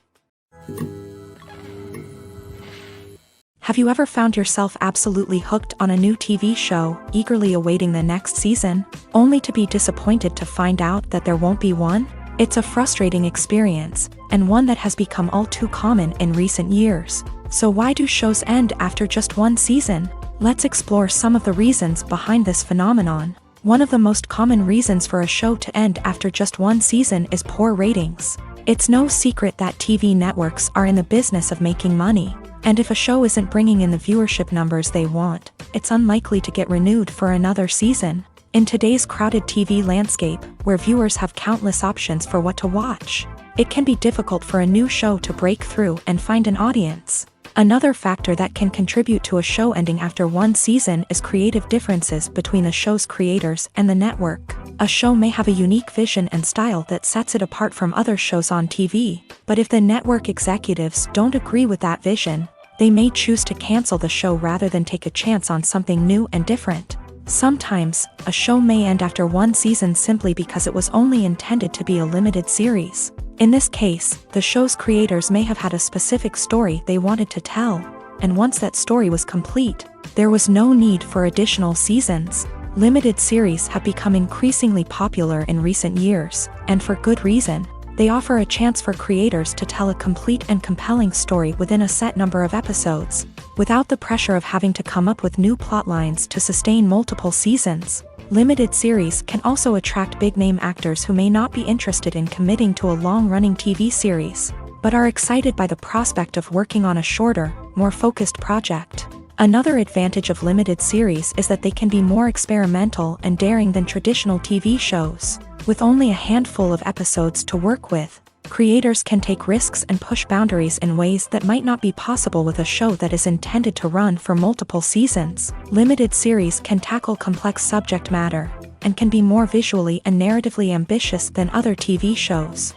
Have you ever found yourself absolutely hooked on a new TV show, eagerly awaiting the next season, only to be disappointed to find out that there won't be one? It's a frustrating experience, and one that has become all too common in recent years. So why do shows end after just one season? Let's explore some of the reasons behind this phenomenon. One of the most common reasons for a show to end after just one season is poor ratings. It's no secret that TV networks are in the business of making money. And if a show isn't bringing in the viewership numbers they want, it's unlikely to get renewed for another season. In today's crowded TV landscape, where viewers have countless options for what to watch, it can be difficult for a new show to break through and find an audience. Another factor that can contribute to a show ending after one season is creative differences between the show's creators and the network. A show may have a unique vision and style that sets it apart from other shows on TV, but if the network executives don't agree with that vision, they may choose to cancel the show rather than take a chance on something new and different. Sometimes, a show may end after one season simply because it was only intended to be a limited series. In this case, the show's creators may have had a specific story they wanted to tell, and once that story was complete, there was no need for additional seasons. Limited series have become increasingly popular in recent years, and for good reason. They offer a chance for creators to tell a complete and compelling story within a set number of episodes, without the pressure of having to come up with new plotlines to sustain multiple seasons. Limited series can also attract big-name actors who may not be interested in committing to a long-running TV series, but are excited by the prospect of working on a shorter, more focused project. Another advantage of limited series is that they can be more experimental and daring than traditional TV shows. With only a handful of episodes to work with, creators can take risks and push boundaries in ways that might not be possible with a show that is intended to run for multiple seasons. Limited series can tackle complex subject matter, and can be more visually and narratively ambitious than other TV shows.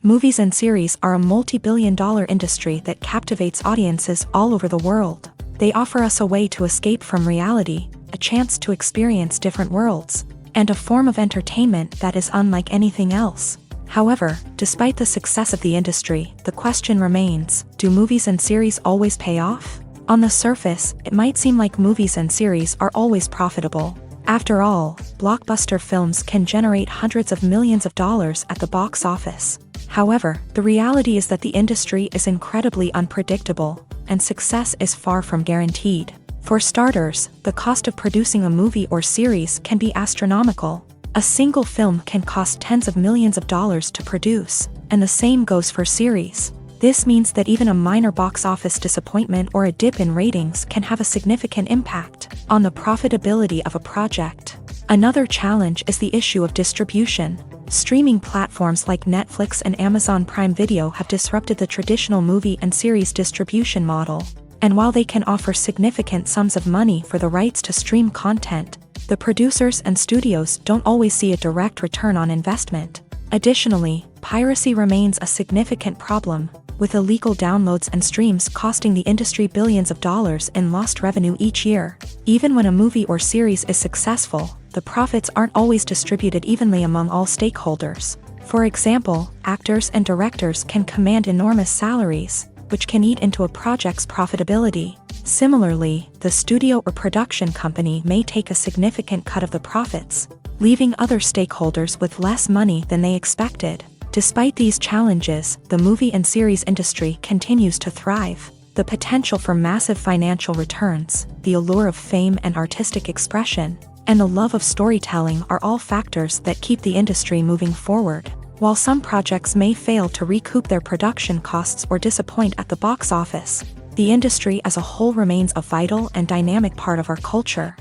Movies and series are a multi-billion-dollar industry that captivates audiences all over the world. They offer us a way to escape from reality, a chance to experience different worlds, and a form of entertainment that is unlike anything else. However, despite the success of the industry, the question remains, do movies and series always pay off? On the surface, it might seem like movies and series are always profitable. After all, blockbuster films can generate hundreds of millions of dollars at the box office. However, the reality is that the industry is incredibly unpredictable, and success is far from guaranteed. For starters, the cost of producing a movie or series can be astronomical. A single film can cost tens of millions of dollars to produce, and the same goes for series. This means that even a minor box office disappointment or a dip in ratings can have a significant impact on the profitability of a project. Another challenge is the issue of distribution. Streaming platforms like Netflix and Amazon Prime Video have disrupted the traditional movie and series distribution model. And while they can offer significant sums of money for the rights to stream content, the producers and studios don't always see a direct return on investment. Additionally, piracy remains a significant problem, with illegal downloads and streams costing the industry billions of dollars in lost revenue each year. Even when a movie or series is successful, the profits aren't always distributed evenly among all stakeholders. For example, actors and directors can command enormous salaries, which can eat into a project's profitability. Similarly, the studio or production company may take a significant cut of the profits, leaving other stakeholders with less money than they expected. Despite these challenges, the movie and series industry continues to thrive. The potential for massive financial returns, the allure of fame and artistic expression, and the love of storytelling are all factors that keep the industry moving forward. While some projects may fail to recoup their production costs or disappoint at the box office, the industry as a whole remains a vital and dynamic part of our culture.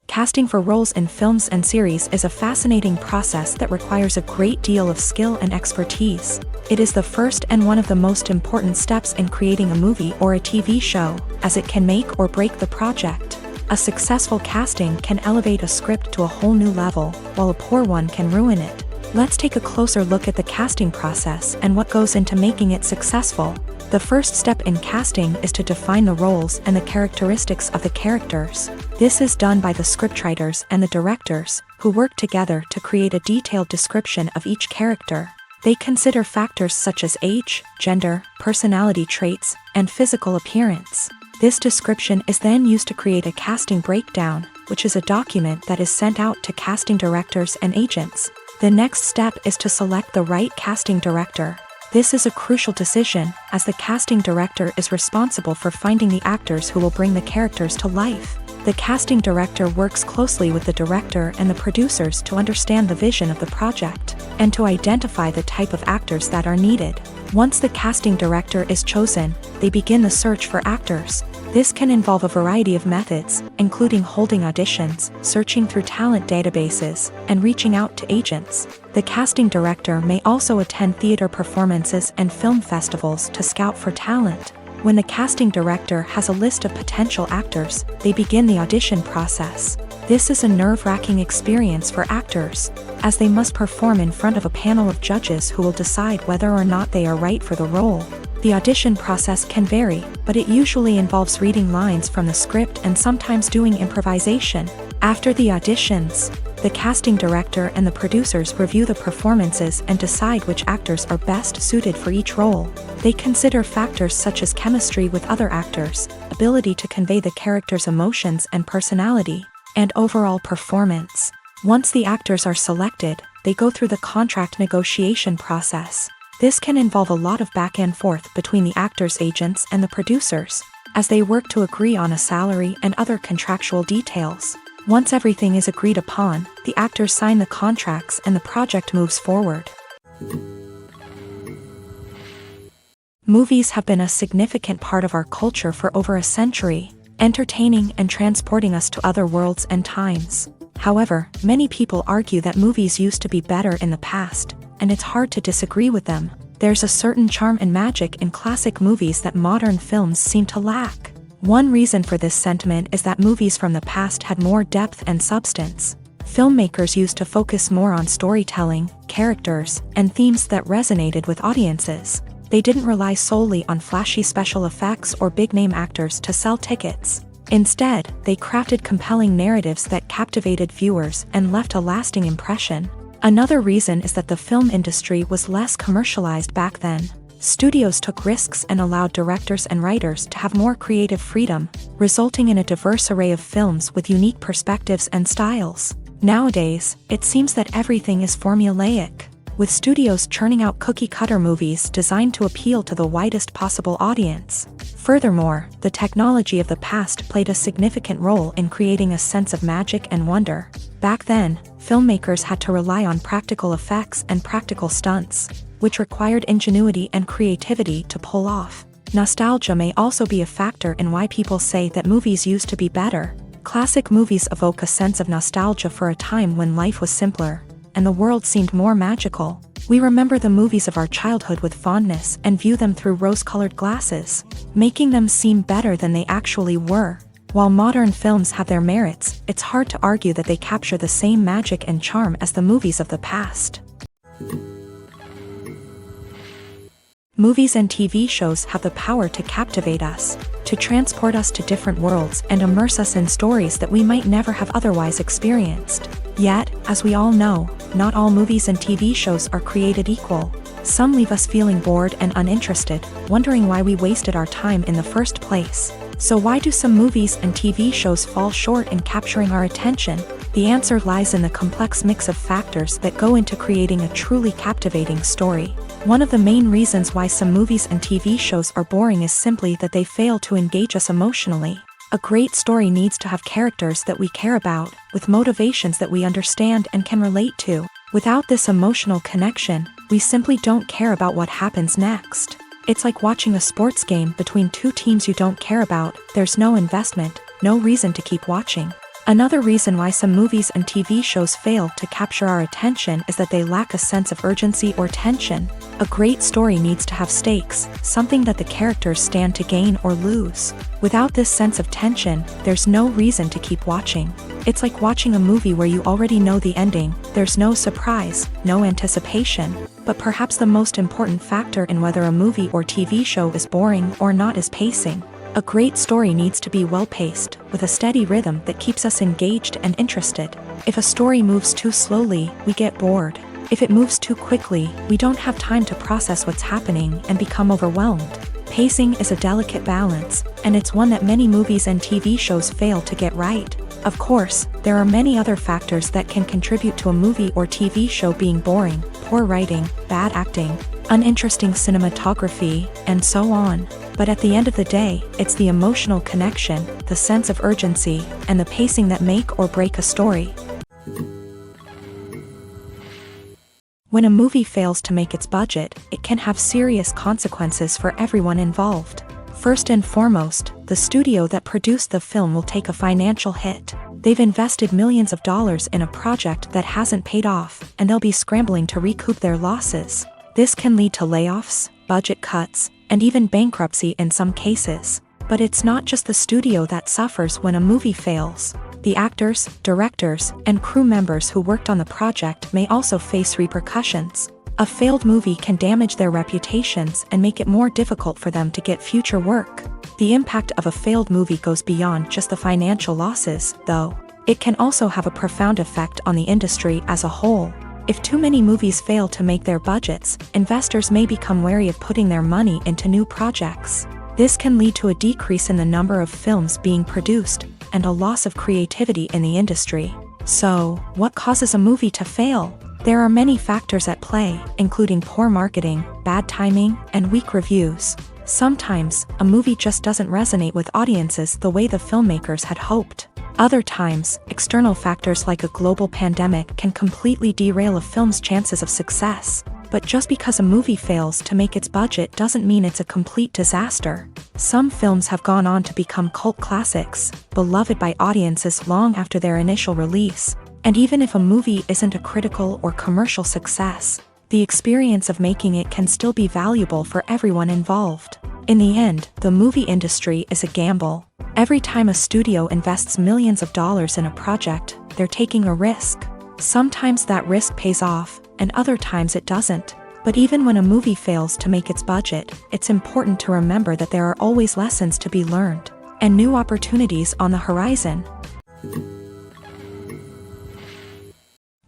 Casting for roles in films and series is a fascinating process that requires a great deal of skill and expertise. It is the first and one of the most important steps in creating a movie or a TV show, as it can make or break the project. A successful casting can elevate a script to a whole new level, while a poor one can ruin it. Let's take a closer look at the casting process and what goes into making it successful. The first step in casting is to define the roles and the characteristics of the characters. This is done by the scriptwriters and the directors, who work together to create a detailed description of each character. They consider factors such as age, gender, personality traits, and physical appearance. This description is then used to create a casting breakdown, which is a document that is sent out to casting directors and agents. The next step is to select the right casting director. This is a crucial decision, as the casting director is responsible for finding the actors who will bring the characters to life. The casting director works closely with the director and the producers to understand the vision of the project, and to identify the type of actors that are needed. Once the casting director is chosen, they begin the search for actors. This can involve a variety of methods, including holding auditions, searching through talent databases, and reaching out to agents. The casting director may also attend theater performances and film festivals to scout for talent. When the casting director has a list of potential actors, they begin the audition process. This is a nerve-wracking experience for actors, as they must perform in front of a panel of judges who will decide whether or not they are right for the role. The audition process can vary, but it usually involves reading lines from the script and sometimes doing improvisation. After the auditions, the casting director and the producers review the performances and decide which actors are best suited for each role. They consider factors such as chemistry with other actors, ability to convey the character's emotions and personality, and overall performance. Once the actors are selected, they go through the contract negotiation process. This can involve a lot of back and forth between the actors' agents and the producers, as they work to agree on a salary and other contractual details. Once everything is agreed upon, the actors sign the contracts and the project moves forward. Movies have been a significant part of our culture for over a century, entertaining and transporting us to other worlds and times. However, many people argue that movies used to be better in the past, and it's hard to disagree with them. There's a certain charm and magic in classic movies that modern films seem to lack. One reason for this sentiment is that movies from the past had more depth and substance. Filmmakers used to focus more on storytelling, characters, and themes that resonated with audiences. They didn't rely solely on flashy special effects or big-name actors to sell tickets. Instead, they crafted compelling narratives that captivated viewers and left a lasting impression. Another reason is that the film industry was less commercialized back then. Studios took risks and allowed directors and writers to have more creative freedom, resulting in a diverse array of films with unique perspectives and styles. Nowadays, it seems that everything is formulaic, with studios churning out cookie-cutter movies designed to appeal to the widest possible audience. Furthermore, the technology of the past played a significant role in creating a sense of magic and wonder. Back then, filmmakers had to rely on practical effects and practical stunts, which required ingenuity and creativity to pull off. Nostalgia may also be a factor in why people say that movies used to be better. Classic movies evoke a sense of nostalgia for a time when life was simpler, and the world seemed more magical. We remember the movies of our childhood with fondness and view them through rose-colored glasses, making them seem better than they actually were. While modern films have their merits, it's hard to argue that they capture the same magic and charm as the movies of the past. Movies and TV shows have the power to captivate us, to transport us to different worlds and immerse us in stories that we might never have otherwise experienced. Yet, as we all know, not all movies and TV shows are created equal. Some leave us feeling bored and uninterested, wondering why we wasted our time in the first place. So why do some movies and TV shows fall short in capturing our attention? The answer lies in the complex mix of factors that go into creating a truly captivating story. One of the main reasons why some movies and TV shows are boring is simply that they fail to engage us emotionally. A great story needs to have characters that we care about, with motivations that we understand and can relate to. Without this emotional connection, we simply don't care about what happens next. It's like watching a sports game between two teams you don't care about. There's no investment, no reason to keep watching. Another reason why some movies and TV shows fail to capture our attention is that they lack a sense of urgency or tension. A great story needs to have stakes, something that the characters stand to gain or lose. Without this sense of tension, there's no reason to keep watching. It's like watching a movie where you already know the ending. There's no surprise, no anticipation. But perhaps the most important factor in whether a movie or TV show is boring or not is pacing. A great story needs to be well-paced, with a steady rhythm that keeps us engaged and interested. If a story moves too slowly, we get bored. If it moves too quickly, we don't have time to process what's happening and become overwhelmed. Pacing is a delicate balance, and it's one that many movies and TV shows fail to get right. Of course, there are many other factors that can contribute to a movie or TV show being boring: poor writing, bad acting, uninteresting cinematography, and so on. But at the end of the day, it's the emotional connection, the sense of urgency, and the pacing that make or break a story. When a movie fails to make its budget, it can have serious consequences for everyone involved. First and foremost, the studio that produced the film will take a financial hit. They've invested millions of dollars in a project that hasn't paid off, and they'll be scrambling to recoup their losses. This can lead to layoffs, budget cuts, and even bankruptcy in some cases. But it's not just the studio that suffers when a movie fails. The actors, directors, and crew members who worked on the project may also face repercussions. A failed movie can damage their reputations and make it more difficult for them to get future work. The impact of a failed movie goes beyond just the financial losses, though. It can also have a profound effect on the industry as a whole. If too many movies fail to make their budgets, investors may become wary of putting their money into new projects. This can lead to a decrease in the number of films being produced, and a loss of creativity in the industry. So, what causes a movie to fail? There are many factors at play, including poor marketing, bad timing, and weak reviews. Sometimes, a movie just doesn't resonate with audiences the way the filmmakers had hoped. Other times, external factors like a global pandemic can completely derail a film's chances of success. But just because a movie fails to make its budget doesn't mean it's a complete disaster. Some films have gone on to become cult classics, beloved by audiences long after their initial release. And even if a movie isn't a critical or commercial success, the experience of making it can still be valuable for everyone involved. In the end, the movie industry is a gamble. Every time a studio invests millions of dollars in a project, they're taking a risk. Sometimes that risk pays off, and other times it doesn't. But even when a movie fails to make its budget, it's important to remember that there are always lessons to be learned, and new opportunities on the horizon.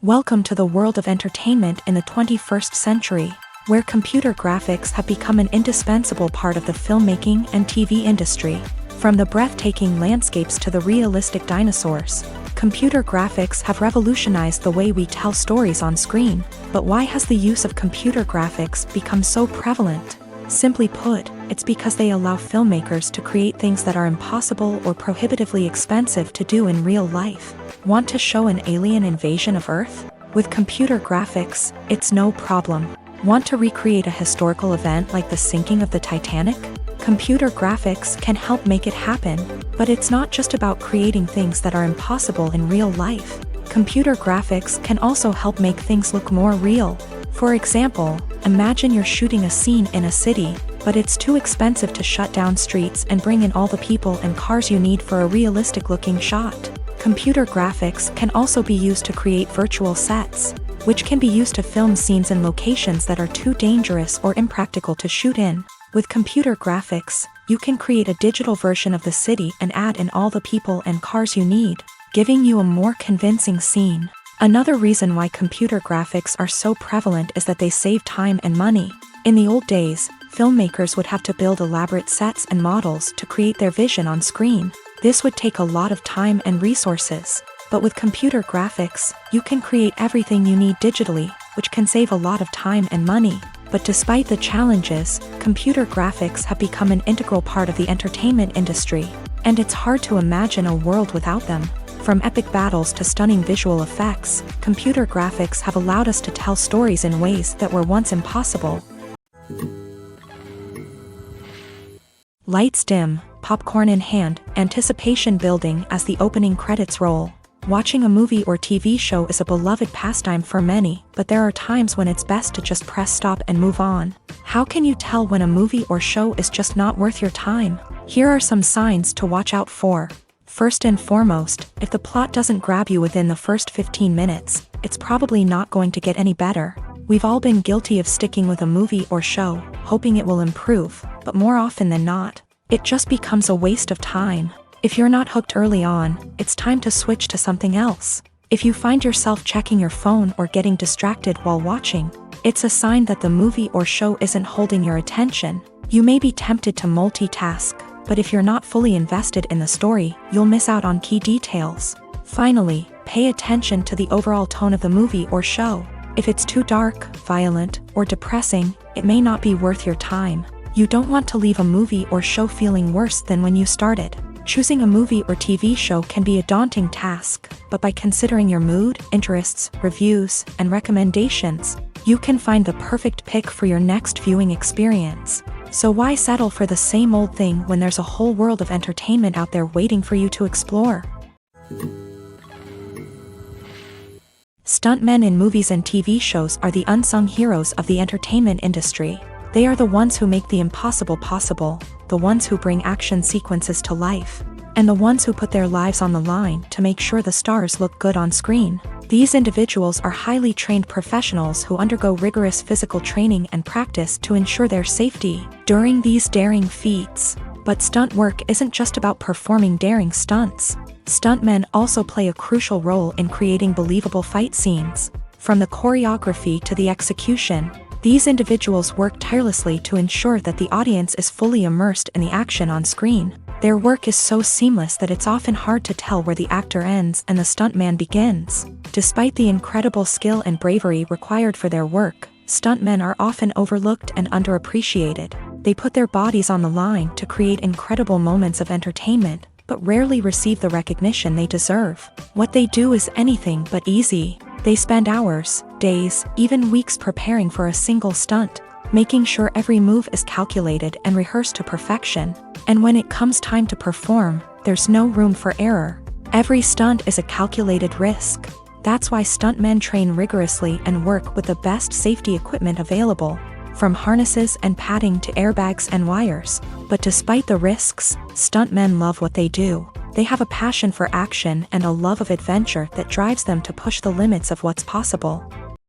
Welcome to the world of entertainment in the 21st century, where computer graphics have become an indispensable part of the filmmaking and TV industry. From the breathtaking landscapes to the realistic dinosaurs, computer graphics have revolutionized the way we tell stories on screen. But why has the use of computer graphics become so prevalent? Simply put, it's because they allow filmmakers to create things that are impossible or prohibitively expensive to do in real life. Want to show an alien invasion of Earth? With computer graphics, it's no problem. Want to recreate a historical event like the sinking of the Titanic? Computer graphics can help make it happen. But it's not just about creating things that are impossible in real life. Computer graphics can also help make things look more real. For example, imagine you're shooting a scene in a city, but it's too expensive to shut down streets and bring in all the people and cars you need for a realistic-looking shot. Computer graphics can also be used to create virtual sets, which can be used to film scenes in locations that are too dangerous or impractical to shoot in. With computer graphics, you can create a digital version of the city and add in all the people and cars you need, giving you a more convincing scene. Another reason why computer graphics are so prevalent is that they save time and money. In the old days, filmmakers would have to build elaborate sets and models to create their vision on screen. This would take a lot of time and resources. But with computer graphics, you can create everything you need digitally, which can save a lot of time and money. But despite the challenges, computer graphics have become an integral part of the entertainment industry, and it's hard to imagine a world without them. From epic battles to stunning visual effects, computer graphics have allowed us to tell stories in ways that were once impossible. Lights dim, popcorn in hand, anticipation building as the opening credits roll. Watching a movie or TV show is a beloved pastime for many, but there are times when it's best to just press stop and move on. How can you tell when a movie or show is just not worth your time? Here are some signs to watch out for. First and foremost, if the plot doesn't grab you within the first 15 minutes, it's probably not going to get any better. We've all been guilty of sticking with a movie or show, hoping it will improve, but more often than not, it just becomes a waste of time. If you're not hooked early on, it's time to switch to something else. If you find yourself checking your phone or getting distracted while watching, it's a sign that the movie or show isn't holding your attention. You may be tempted to multitask, but if you're not fully invested in the story, you'll miss out on key details. Finally, pay attention to the overall tone of the movie or show. If it's too dark, violent, or depressing, it may not be worth your time. You don't want to leave a movie or show feeling worse than when you started. Choosing a movie or TV show can be a daunting task, but by considering your mood, interests, reviews, and recommendations, you can find the perfect pick for your next viewing experience. So why settle for the same old thing when there's a whole world of entertainment out there waiting for you to explore? Stuntmen in movies and TV shows are the unsung heroes of the entertainment industry. They are the ones who make the impossible possible, the ones who bring action sequences to life, and the ones who put their lives on the line to make sure the stars look good on screen. These individuals are highly trained professionals who undergo rigorous physical training and practice to ensure their safety during these daring feats. But stunt work isn't just about performing daring stunts. Stuntmen also play a crucial role in creating believable fight scenes. From the choreography to the execution, these individuals work tirelessly to ensure that the audience is fully immersed in the action on screen. Their work is so seamless that it's often hard to tell where the actor ends and the stuntman begins. Despite the incredible skill and bravery required for their work, stuntmen are often overlooked and underappreciated. They put their bodies on the line to create incredible moments of entertainment, but rarely receive the recognition they deserve. What they do is anything but easy. They spend hours, days, even weeks preparing for a single stunt, making sure every move is calculated and rehearsed to perfection. And when it comes time to perform, there's no room for error. Every stunt is a calculated risk. That's why stuntmen train rigorously and work with the best safety equipment available, from harnesses and padding to airbags and wires. But despite the risks, stuntmen love what they do. They have a passion for action and a love of adventure that drives them to push the limits of what's possible.